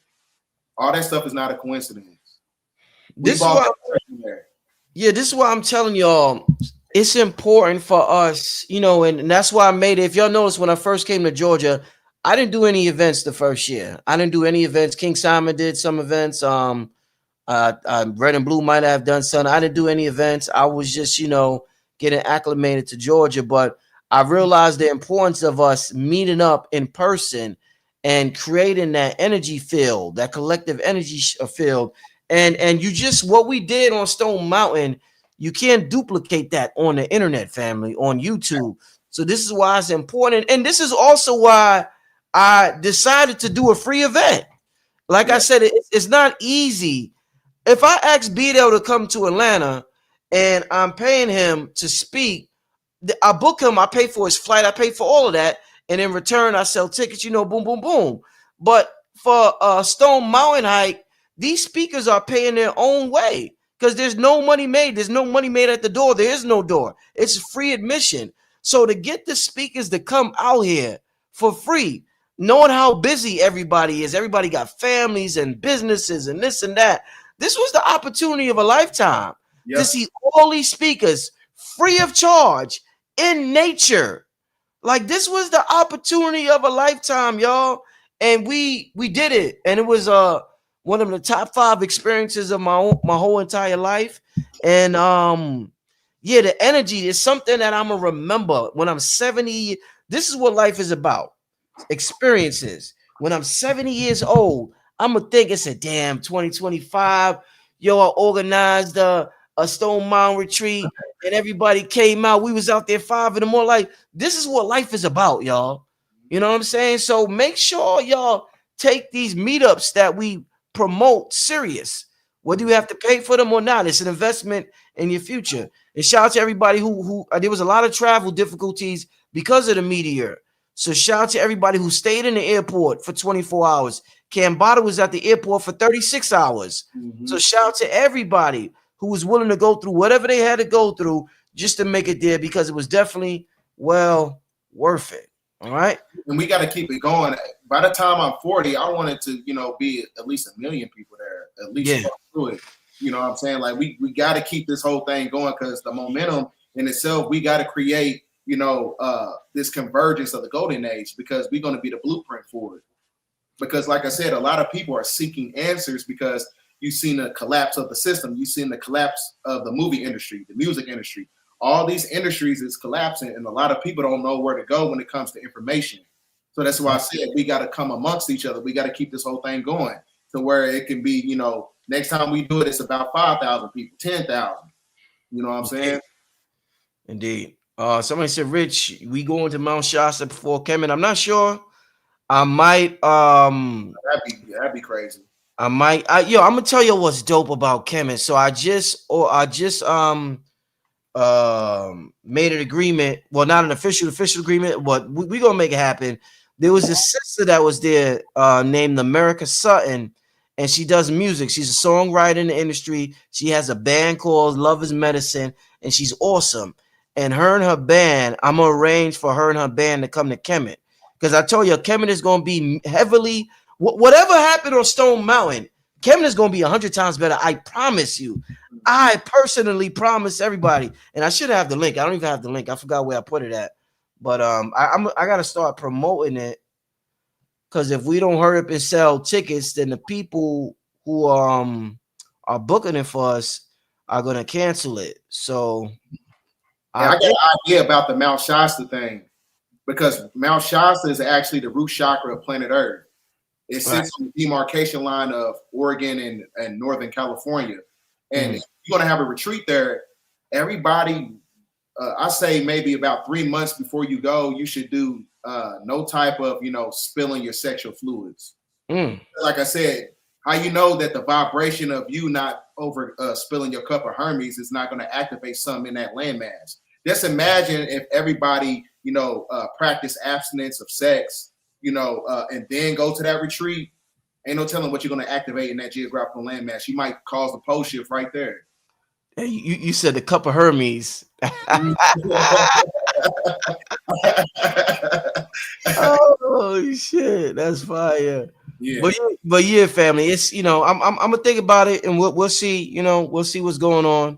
All that stuff is not a coincidence. This is why I'm telling y'all, it's important for us, and that's why I made it. If y'all notice, when I first came to Georgia, I didn't do any events the first year. I didn't do any events. King Simon did some events. Red and Blue might have done some. I didn't do any events. I was just, getting acclimated to Georgia. But I realized the importance of us meeting up in person and creating that energy field, that collective energy field. And what we did on Stone Mountain, you can't duplicate that on the internet, family, on YouTube. So this is why it's important. And this is also why I decided to do a free event. Like I said, it's not easy. If I ask BDell to come to Atlanta and I'm paying him to speak, I book him, I pay for his flight, I pay for all of that. And in return, I sell tickets, boom, boom, boom. But for Stone Mountain hike, these speakers are paying their own way, because there's no money made. There's no money made at the door. There is no door. It's free admission. So to get the speakers to come out here for free, knowing how busy everybody is, everybody got families and businesses and this and that. This was the opportunity of a lifetime to see all these speakers free of charge in nature. Like, this was the opportunity of a lifetime, y'all. And we did it. And it was one of the top 5 experiences of my whole entire life. And Yeah, the energy is something that I'm gonna remember when I'm 70. This is what life is about. Experiences. When I'm 70 years old, I'm gonna think it's a damn 2025. Yo, I organized a Stone Mountain retreat and everybody came out. We was out there 5 in the morning. Like, this is what life is about, y'all. You know what I'm saying? So make sure y'all take these meetups that we promote serious. Whether you have to pay for them or not, it's an investment in your future. And shout out to everybody who there was a lot of travel difficulties because of the meteor. So shout out to everybody who stayed in the airport for 24 hours. Cambada was at the airport for 36 hours. So shout out to everybody who was willing to go through whatever they had to go through just to make it there, because it was definitely well worth it. All right. And we got to keep it going. By the time I'm 40, I want it to, be at least 1 million people there, at least through it. You know what I'm saying? Like we got to keep this whole thing going, because the momentum in itself, we got to create, this convergence of the golden age, because we're going to be the blueprint for it. Because like I said, a lot of people are seeking answers because you've seen the collapse of the system. You've seen the collapse of the movie industry, the music industry. All these industries is collapsing, and a lot of people don't know where to go when it comes to information. So that's why I said we got to come amongst each other. We got to keep this whole thing going to where it can be, next time we do it, it's about 5,000 people, 10,000. You know what I'm saying? Indeed. Somebody said, Rich, we going to Mount Shasta before Kemet. I'm not sure. I might. That'd be crazy. I'm gonna tell you what's dope about Kemet. So I just made an agreement. Well, not an official agreement, but we gonna make it happen. There was a sister that was there named America Sutton, and she does music. She's a songwriter in the industry. She has a band called Love is Medicine, and she's awesome. And her and her band, I'm gonna arrange for her and her band to come to Kemet, because I told you Kemet is gonna be heavily. Whatever happened on Stone Mountain, Kemet is gonna be 100 times better. I promise you. I personally promise everybody, and I should have the link. I don't even have the link. I forgot where I put it at. But I gotta start promoting it, because if we don't hurry up and sell tickets, then the people who are booking it for us are gonna cancel it. So I got an idea about the Mount Shasta thing, because Mount Shasta is actually the root chakra of planet Earth. It sits on the demarcation line of Oregon and Northern California. And if you're going to have a retreat there, everybody, I say maybe about 3 months before you go, you should do no type of, spilling your sexual fluids. Like I said, how you know that the vibration of you not over spilling your cup of Hermes is not going to activate something in that landmass. Just imagine if everybody, practice abstinence of sex, and then go to that retreat. Ain't no telling what you're going to activate in that geographical landmass. You might cause the pole shift right there. Hey, you said the cup of Hermes. Oh shit, that's fire. Yeah. But yeah, family, it's I'm gonna think about it, and we'll see. We'll see what's going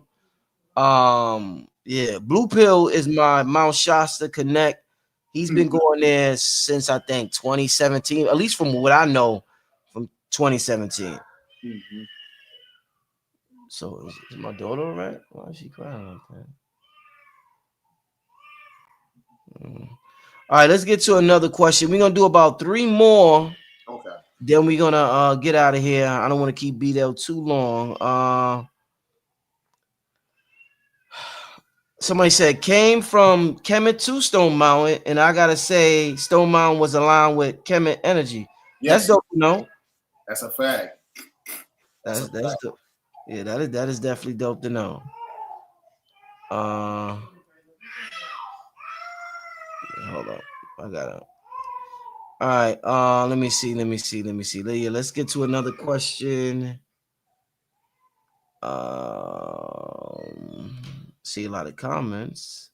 on. Yeah, Blue Pill is my Mount Shasta Connect. He's been going there since I think 2017, at least from what I know, from 2017. So is my daughter all right? Why is she crying like that? All right, let's get to another question. We're gonna do about 3 more. Okay. Then we're gonna get out of here. I don't want to keep BDell too long. Somebody said came from Kemet to Stone Mountain, and I gotta say Stone Mountain was aligned with Kemet energy. Yes. That's dope, That's a fact. That's dope. Yeah, that is definitely dope to know. Hold on, I got it. All right, let me see. Yeah, let's get to another question. See a lot of comments.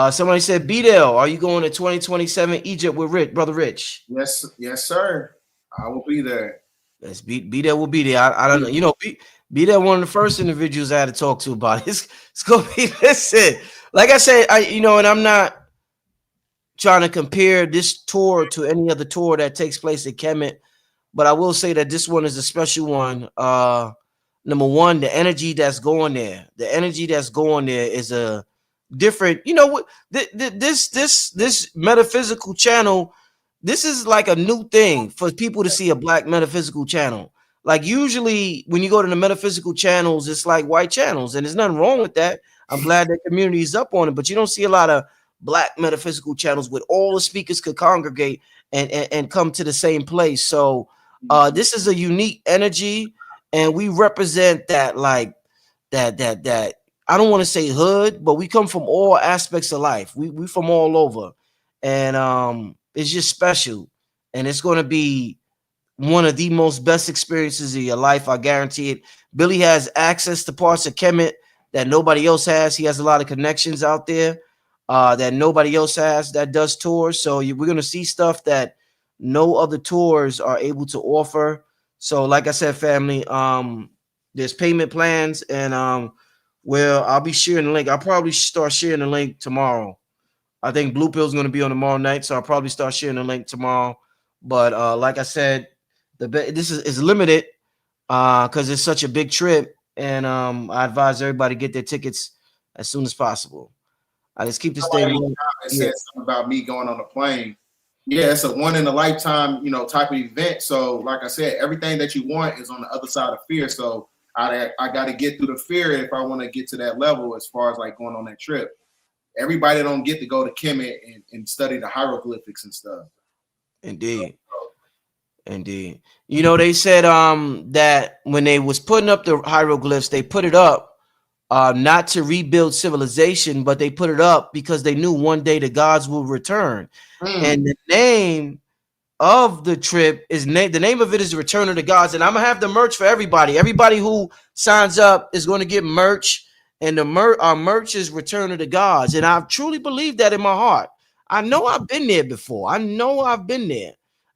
Somebody said, BDell, are you going to 2027 Egypt with Brother Rich? Yes, sir. I will be there. Yes, BDell will be there. I don't know. BDell one of the first individuals I had to talk to about it. It's gonna be, listen, like I said, and I'm not trying to compare this tour to any other tour that takes place at Kemet, but I will say that this one is a special one. number one, the energy that's going there. The energy that's going there is a different, you know what, this metaphysical channel, this is like a new thing for people to see a black metaphysical channel. Like usually when you go to the metaphysical channels, it's like white channels, and there's nothing wrong with that. I'm glad that community is up on it, but you don't see a lot of black metaphysical channels with all the speakers could congregate and come to the same place. So this is a unique energy, and we represent that, like that I don't want to say hood, but we come from all aspects of life. We from all over, and it's just special, and it's going to be one of the most best experiences of your life. I guarantee it. Billy has access to parts of Kemet that nobody else has. He has a lot of connections out there that nobody else has that does tours. So we're going to see stuff that no other tours are able to offer. So like I said, family, there's payment plans, and well, I'll be sharing the link. I'll probably start sharing the link tomorrow. I think Blue Pill's going to be on tomorrow night, so I'll probably start sharing the link tomorrow. But like I said, this is limited because it's such a big trip, and I advise everybody get their tickets as soon as possible. I just keep this thing moving. It said something about me going on a plane. Yeah, it's a one in a lifetime, type of event. So, like I said, everything that you want is on the other side of fear. So I got to get through the fear if I want to get to that level as far as like going on that trip. Everybody don't get to go to Kemet and study the hieroglyphics and stuff. Indeed. Indeed. They said that when they was putting up the hieroglyphs, they put it up not to rebuild civilization, but they put it up because they knew one day the gods will return. And the name of the trip is the name of it is Return of the Gods. And I'm gonna have the merch for everybody. Everybody who signs up is going to get merch, and our merch is Return of the Gods. And I truly believe that in my heart. I know I've been there before. I know I've been there.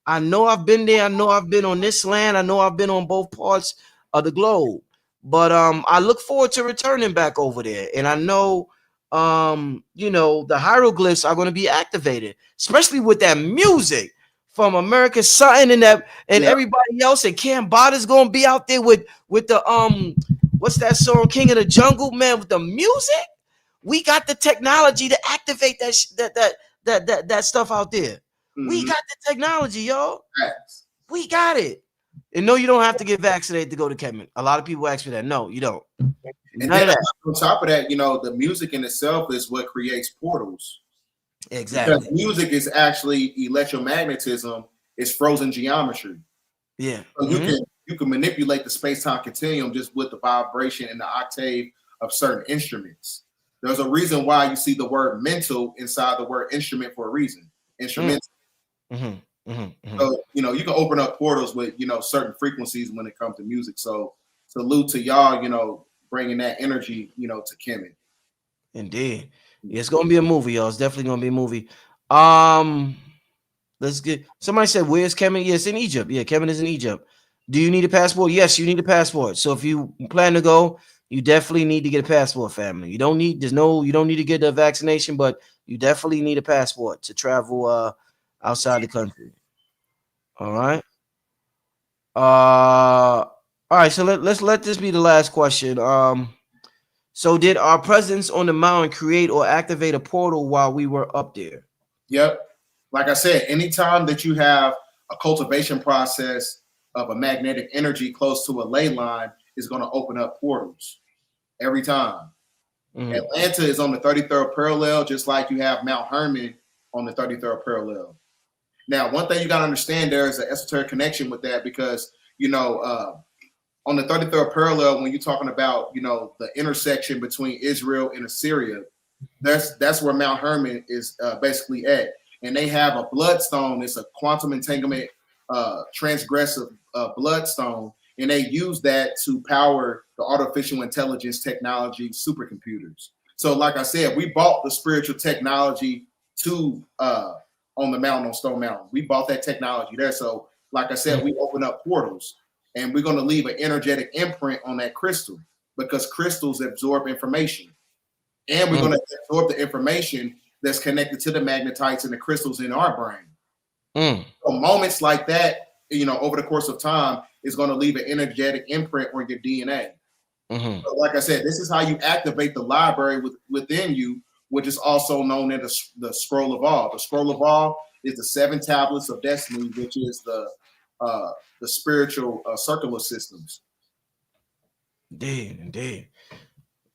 I know I've been there. I know I've been on this land. I know I've been on both parts of the globe. But I look forward to returning back over there. And I know the hieroglyphs are going to be activated, especially with that music from America Sutton and everybody else. And Cam Botter's going to be out there with the what's that song, King of the Jungle, man, with the music. We got the technology to activate that stuff out there. Mm-hmm. We got the technology, y'all. Yes. We got it. And no, you don't have to get vaccinated to go to Kemet. A lot of people ask me that. No, you don't. And then on top of that, the music in itself is what creates portals. Exactly. Because music is actually electromagnetism. It's frozen geometry. Yeah. So you can manipulate the space-time continuum just with the vibration and the octave of certain instruments. There's a reason why you see the word mental inside the word instrument for a reason. Instrumental. So you can open up portals with certain frequencies when it comes to music. So salute to y'all, bringing that energy to Kemet. Indeed. Yeah, it's gonna be a movie, y'all. It's definitely gonna be a movie. Let's get somebody said, where's Kemet? Yes, in Egypt. Yeah, Kemet is in Egypt. Do you need a passport? Yes, you need a passport. So if you plan to go, you definitely need to get a passport, family. You don't need to get the vaccination, but you definitely need a passport to travel outside the country. All right. All right. So let's let this be the last question. So did our presence on the mountain create or activate a portal while we were up there? Yep. Like I said, anytime that you have a cultivation process of a magnetic energy close to a ley line is going to open up portals every time. Mm-hmm. Atlanta is on the 33rd parallel, just like you have Mount Hermon on the 33rd parallel. Now, one thing you got to understand, there is an esoteric connection with that because, on the 33rd parallel, when you're talking about, the intersection between Israel and Assyria, that's where Mount Hermon is basically at. And they have a bloodstone. It's a quantum entanglement transgressive bloodstone. And they use that to power the artificial intelligence technology supercomputers. So like I said, we bought the spiritual technology to on the mountain, on Stone Mountain. We bought that technology there. So like I said, we open up portals. And we're going to leave an energetic imprint on that crystal because crystals absorb information. And we're going to absorb the information that's connected to the magnetites and the crystals in our brain. So moments like that, over the course of time, is going to leave an energetic imprint on your DNA. Mhm. So like I said, this is how you activate the library within you, which is also known as the Scroll of All. The Scroll of All is the 7 tablets of destiny, which is the spiritual circular systems. Indeed.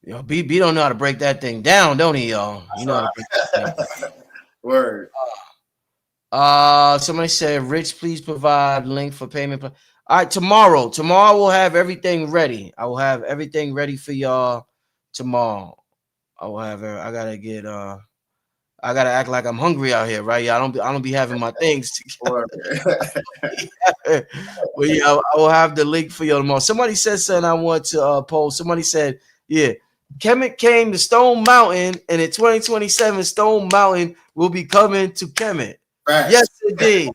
Yo, B don't know how to break that thing down, don't he, y'all? You know how to break that thing. Word. Somebody said, Rich, please provide link for payment. All right, tomorrow we'll have everything ready. I will have everything ready for y'all tomorrow. I will have. I gotta act like I'm hungry out here, right? Yeah, I don't be having my things together. But yeah, I will have the link for you tomorrow. Somebody said something I want to post. Somebody said, yeah, Kemet came to Stone Mountain, and in 2027, Stone Mountain will be coming to Kemet. Right. Yes, it did.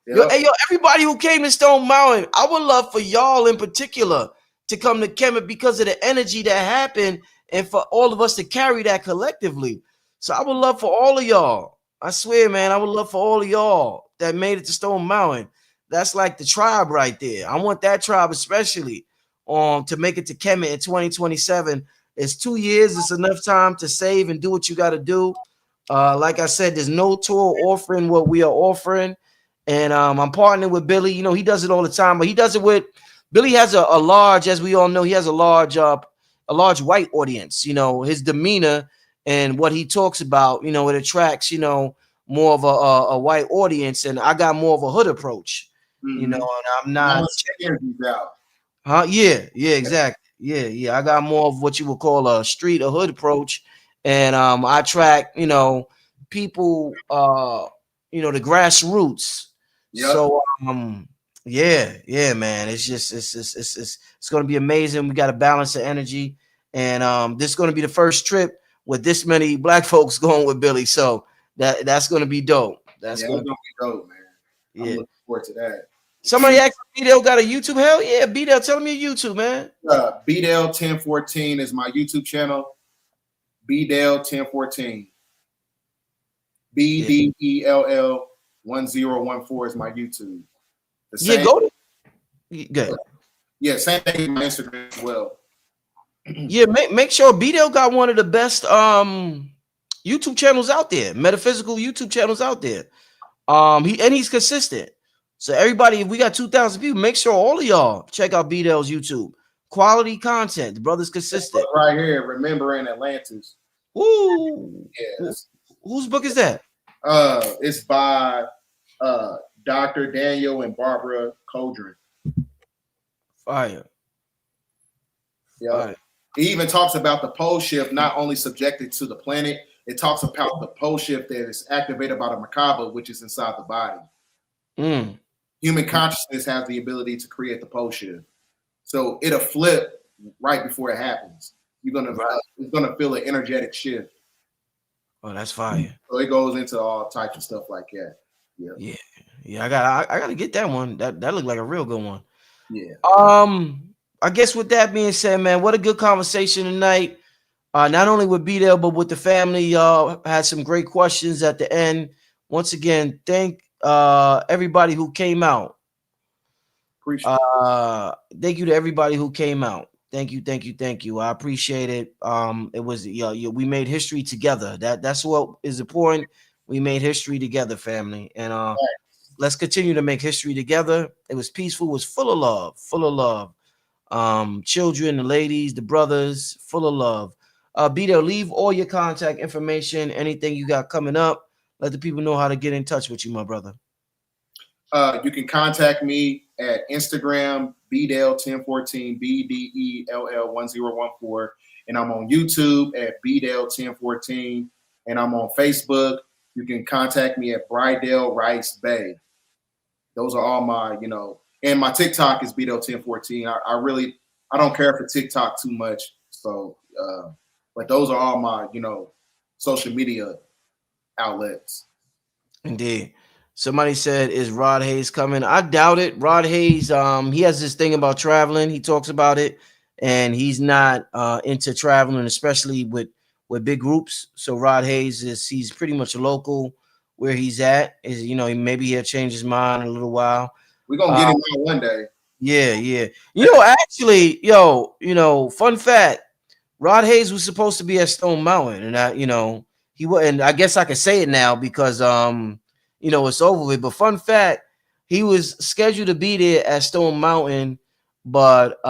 Yep. Yo, everybody who came to Stone Mountain, I would love for y'all in particular to come to Kemet because of the energy that happened and for all of us to carry that collectively. So I would love for all of y'all. I swear, man, I would love for all of y'all that made it to Stone Mountain. That's like the tribe right there. I want that tribe especially to make it to Kemet in 2027. It's 2 years. It's enough time to save and do what you got to do. Like I said, there's no tour offering what we are offering. And I'm partnering with Billy. You know, he does it all the time, but he does it with Billy has a large, as we all know, he has a large white audience. You know, his demeanor and what he talks about, you know, it attracts, you know, more of a white audience. And I got more of a hood approach, you know, and I'm not. Huh? Yeah, exactly. Yeah. I got more of what you would call a street or hood approach. And I track, you know, people, you know, the grassroots. Yep. So yeah, man. It's just it's gonna be amazing. We got to balance the energy. And this is gonna be the first trip with this many black folks going with Billy. So that's gonna be dope. That's gonna be dope, man. Yeah. I'm looking forward to that. Somebody asked BDell got a YouTube. Hell yeah, BDell, tell me your YouTube, man. BDell 1014 is my YouTube channel. BDell 1014. BDELL 1014 is my YouTube. Go to good. Yeah, same thing with my Instagram as well. Yeah, make sure BDell got one of the best YouTube channels out there, metaphysical YouTube channels out there. He's consistent. So everybody, if we got 2,000 people, make sure all of y'all check out BDell's YouTube. Quality content. The brother's consistent. Right here, Remembering Atlantis. Ooh. Yes. Whose book is that? It's by Dr. Daniel and Barbara Coldren. Fire. Yeah. Fire. He even talks about the pole shift, not only subjected to the planet, it talks about the pole shift that is activated by the Merkaba, which is inside the body. Human consciousness has the ability to create the pole shift. So it'll flip right before it happens. It's gonna feel an energetic shift. Oh, that's fire. So it goes into all types of stuff like that. Yeah. I gotta get that one. That looked like a real good one. Yeah. I guess with that being said, man, what a good conversation tonight. Not only with BDell, but with the family. Y'all had some great questions at the end. Once again, thank everybody who came out. Appreciate thank you to everybody who came out. Thank you. I appreciate it. It was we made history together. That's what is important. We made history together, family. And let's continue to make history together. It was peaceful, it was full of love. Children, the ladies, the brothers, full of love. BDell, leave all your contact information, anything you got coming up. Let the people know how to get in touch with you, my brother. You can contact me at Instagram, BDell1014, BDELL1014, and I'm on YouTube at BDell1014, and I'm on Facebook. You can contact me at Brydell Rice Bay. Those are all my, and my TikTok is BDell1014. I don't care for TikTok too much, so but those are all my, social media outlets. Indeed. Somebody said, is Rod Hayes coming? I doubt it. Rod Hayes, he has this thing about traveling. He talks about it, and he's not into traveling, especially with big groups. So Rod Hayes he's pretty much a local where he's at. Maybe he'll change his mind in a little while. We're gonna get him out one day. Yeah, yeah. You know, actually, fun fact, Rod Hayes was supposed to be at Stone Mountain, and he was, and I guess I can say it now because it's over with. But fun fact, he was scheduled to be there at Stone Mountain, but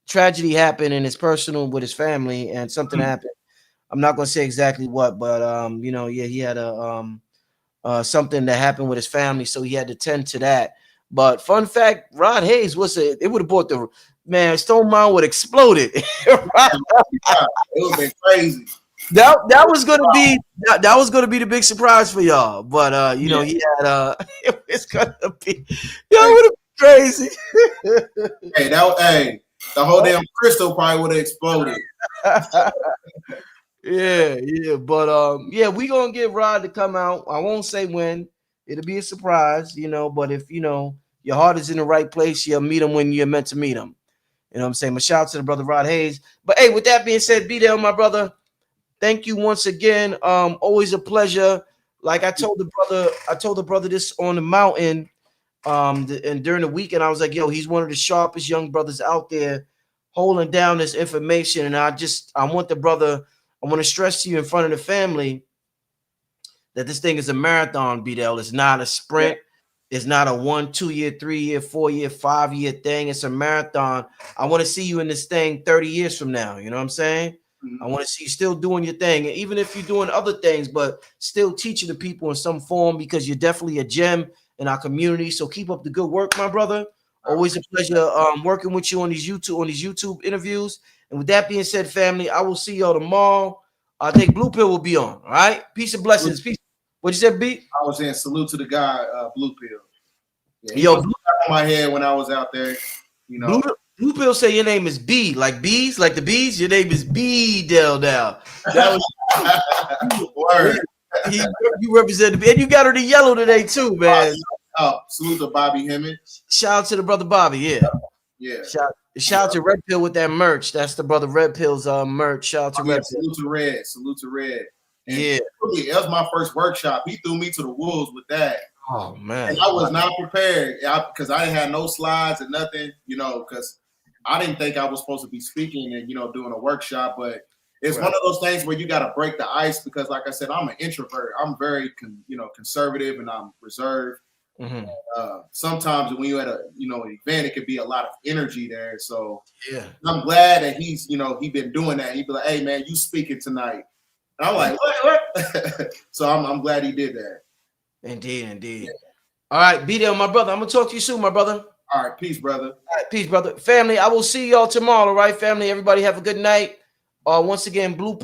tragedy happened in his personal with his family, and something happened. I'm not gonna say exactly what, but yeah, he had something that happened with his family, so he had to tend to that. But fun fact, Rod Hayes it would have bought the man. Stone Mountain would have exploded. It would have been crazy. That was gonna be the big surprise for y'all. But he had it's gonna be would have been crazy. Hey, the whole damn crystal probably would have exploded. Yeah, but we gonna get Rod to come out. I won't say when. It'll be a surprise, but if your heart is in the right place, you'll meet him when you're meant to meet him. You know what I'm saying? My shout out to the brother Rod Hayes. But hey, with that being said, BDell, my brother, thank you once again. Always a pleasure. Like I told the brother this on the mountain. And during the weekend, I was like, yo, he's one of the sharpest young brothers out there holding down this information. And I want to stress to you in front of the family that this thing is a marathon, BDell. It's not a sprint. It's not a 1, 2 year, 3 year, 4 year, 5 year thing. It's a marathon. I want to see you in this thing 30 years from now. You know what I'm saying? I want to see you still doing your thing. And even if you're doing other things, but still teaching the people in some form, because you're definitely a gem in our community. So keep up the good work, my brother. Always a pleasure working with you on these YouTube interviews. And with that being said, family, I will see y'all tomorrow. I think Blue Pill will be on. All right. Peace and blessings. Peace. What you said, B? I was saying salute to the guy, Blue Pill. Yeah, yo, Blue on my head when I was out there. Blue Pill say your name is B, like bees, like the bees. Your name is BDell now. That was word. You represent the B, and you got her the yellow today too, man. Salute to Bobby Hemmett. Shout out to the brother Bobby, yeah. Shout out to Red Pill with that merch. That's the brother Red Pill's merch. Shout out to Red Pill. Salute to Red. And really, that was my first workshop. He threw me to the wolves with that. Oh man! And I was not prepared because I didn't have no slides and nothing. Because I didn't think I was supposed to be speaking and doing a workshop. But it's one of those things where you got to break the ice because, like I said, I'm an introvert. I'm very conservative and I'm reserved. Mm-hmm. Sometimes when you at an event, it could be a lot of energy there. So I'm glad that he's he been doing that. He'd be like, "Hey man, you speaking tonight?" And I'm like, "What?" So I'm glad he did that. Indeed. Yeah. All right, BDell, my brother. I'm gonna talk to you soon, my brother. All right, peace, brother. All right, peace, brother. Family, I will see y'all tomorrow. All right, family. Everybody have a good night. Once again, Blue Pill.